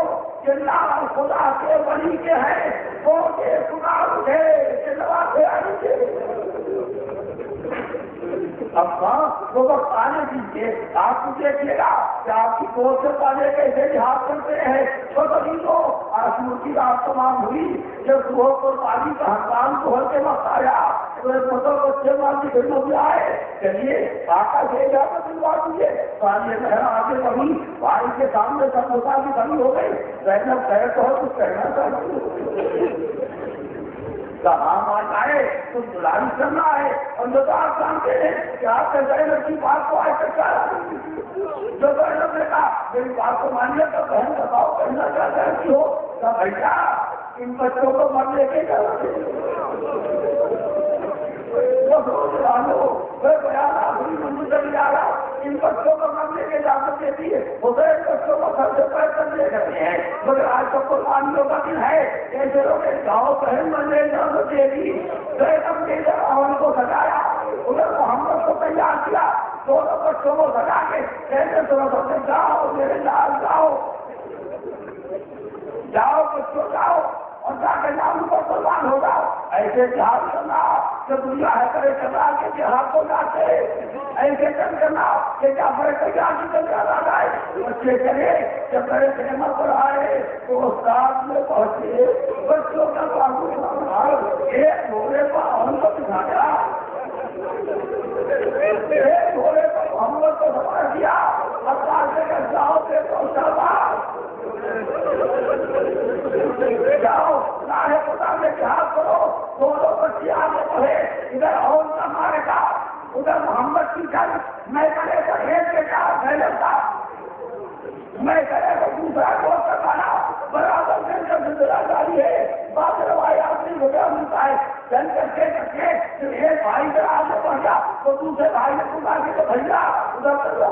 کہ نام خدا کے ولی کے ہیں وہ کے خدا اٹھے کہ نواز اب وہ وقت آنے دیجیے، آپ کو دیکھیے گا کہ آپ کی دوست سے پہلے کیسے لحاظ کرتے ہیں تو کبھی تو عاشور کی رات تمام ہوئی جب صبح کو پانی کا ہنگام کو ہل کے وقت آیا تو ایک مطلب بچے ماں کی خدمت میں آئے، چلیے آقا سے جا کر دلوا دیجیے، پانی بہرا آگے بڑھی بھائی کے سامنے سب مسا کی کمی ہو گئی، زینب کہے تو کچھ کہنا چاہیے کہاں آ جائے تو دلائی کرنا ہے، اور جو تو آپ جانتے ہیں کہ آپ کے زینب کی بات کو آج تک کیا جو زینب نے کہا میری بات کو مانیے تو بہن بتاؤ کہنا کیا چاہتی ہو، کہ بھیا ان بچوں کو مر لے کے جاؤ ان بچوں کو مر لے کے جا سکتے دیے حسین بچوں کو سب سے پیر کر لے کرتے ہیں، مگر آج تو قربانیوں کا دن ہے، ایسے لوگ گاؤں بہن من لے جا سکتے دی ان کو سجایا، ادھر محمد کو تیار کیا، دونوں بچوں کو سجا کے کیسے دونوں بچے جاؤ میرے لال جاؤ جاؤ بچوں جاؤ اور جا کے نام کو قربان ہو جاؤ، ایسے جہاز کرنا کہ دنیا ہے کرے کرنا کے جہاز کو جاتے ایسے کر کرنا کہ کیا بڑے تیار کی تیار آ جائے، بچے چلے جب بڑے سنیما پر آئے تو استاد میں پہنچے بچوں کا ایک گھوڑے پر ہم کو دکھایا، ایک گھوڑے پر محمد کو سوار کیا، اب سے جاؤ پہ پہنچا جاؤ راہ خدا میں جہاز کرو، دونوں بچے آگے بڑھے، ادھر اور کا مارے گا ادھر محمد کی جنگ، میں کرے تو ایک کے ساتھ میں لگتا، میں کرے تو دوسرا دوست کروانا برابر جن کا زندہ جاری ہے، بات روایات نہیں ہوگا ملتا ہے جن کرتے کرتے پھر ایک بھائی ادھر آگے بڑھ گیا تو دوسرے بھائی نے پکا کے تو بھیا ادھر کر لو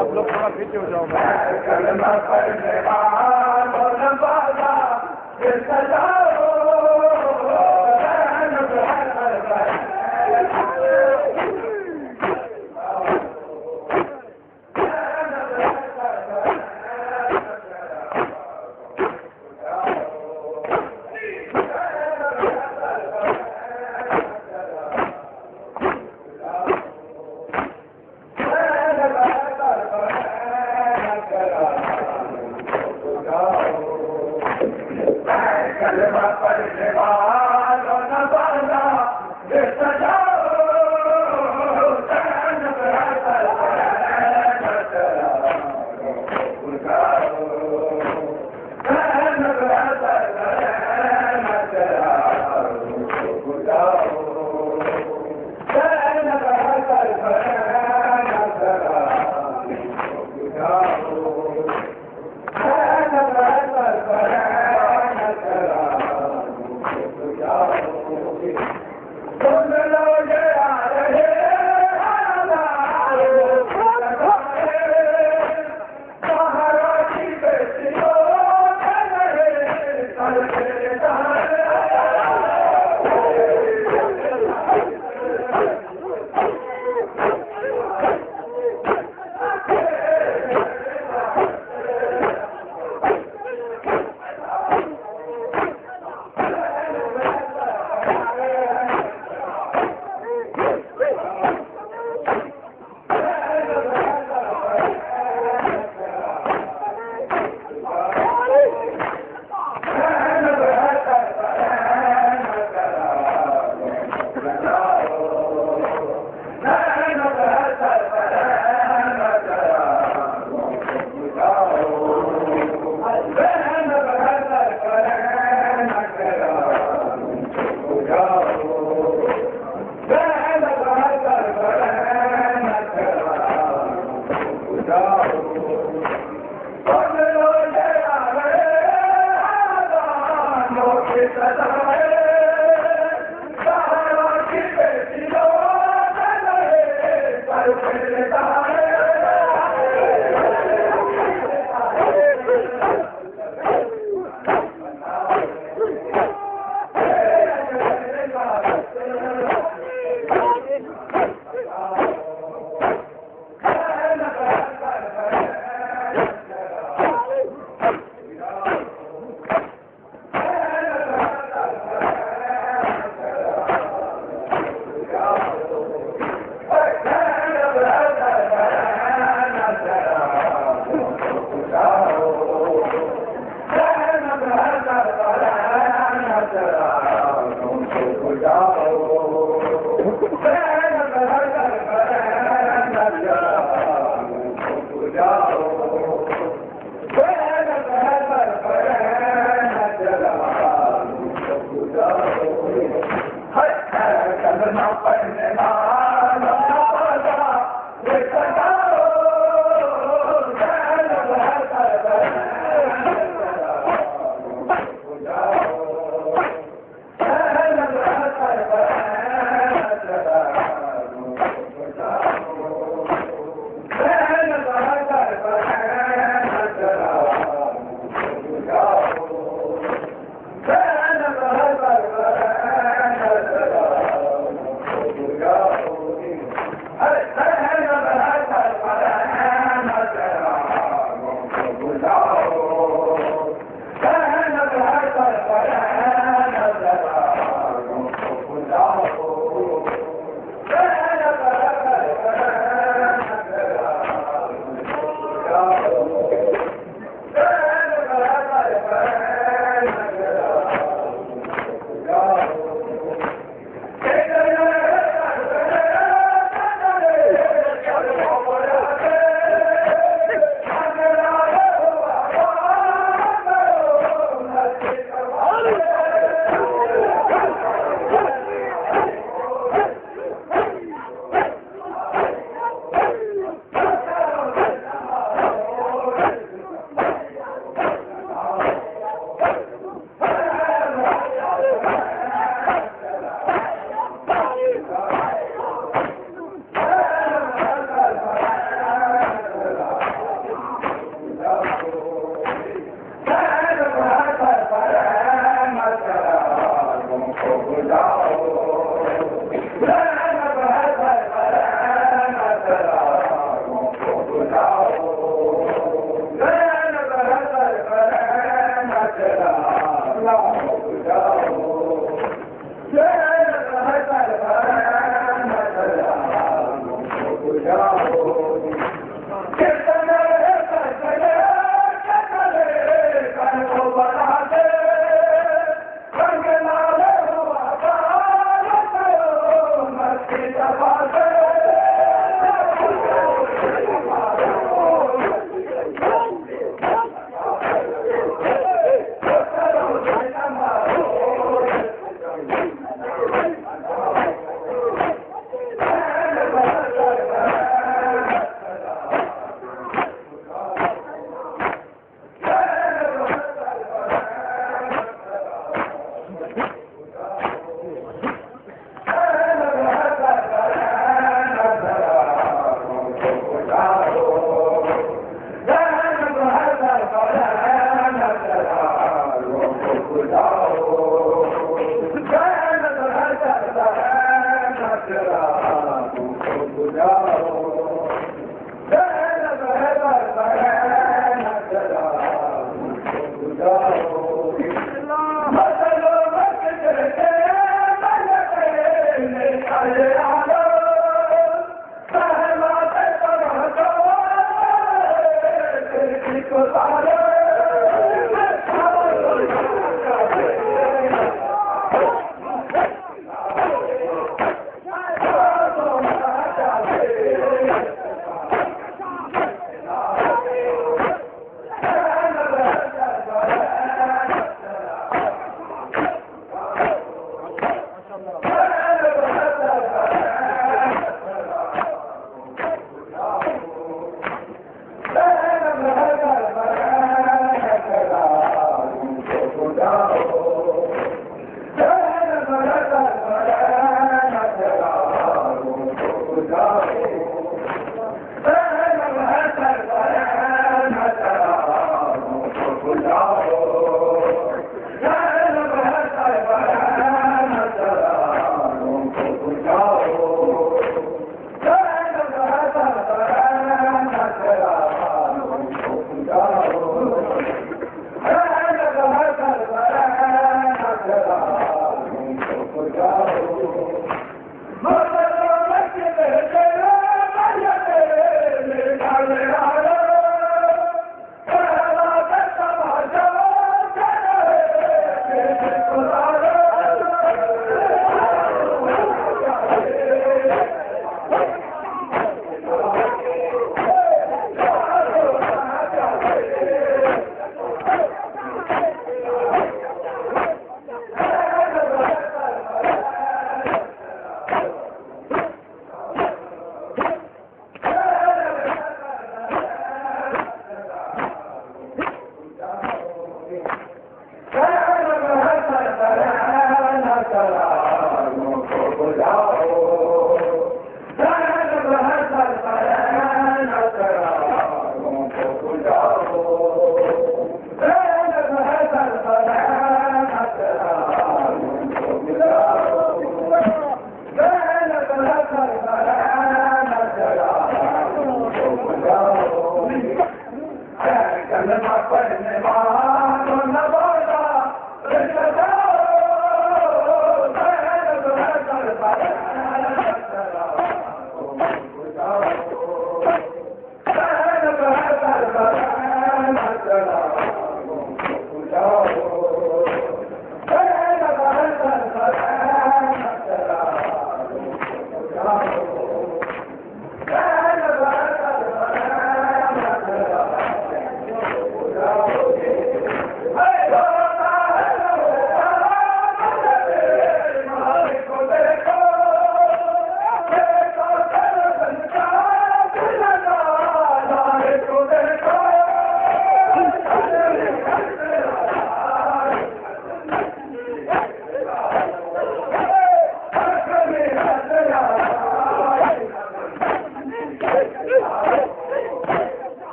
آپ لوگ تھوڑا پیچھے ہو جاؤ.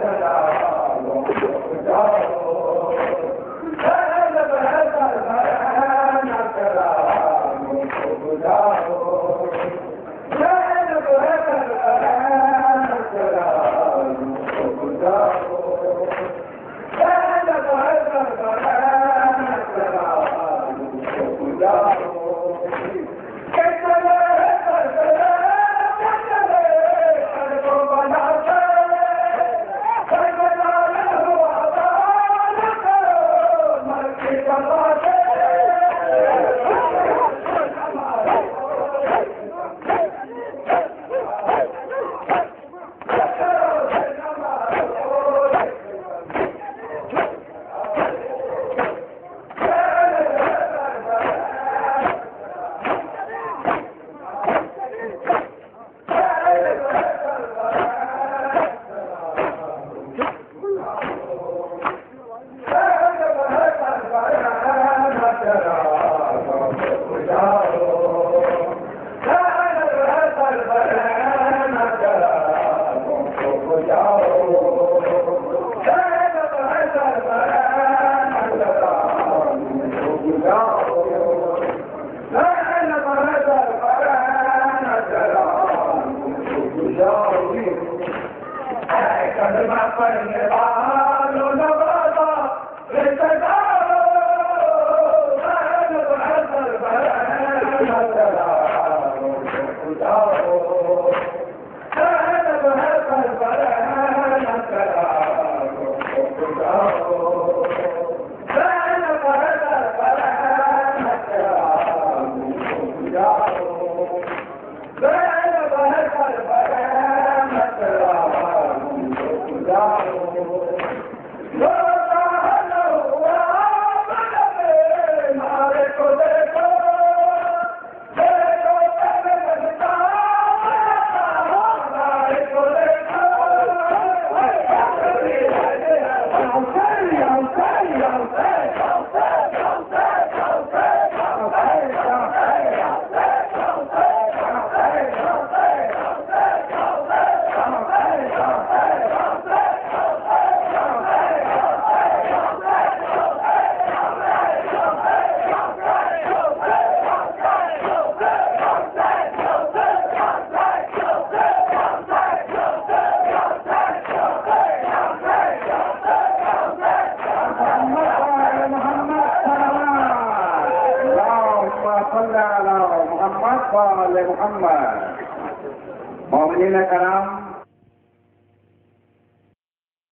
چلا محمد مومنین کرام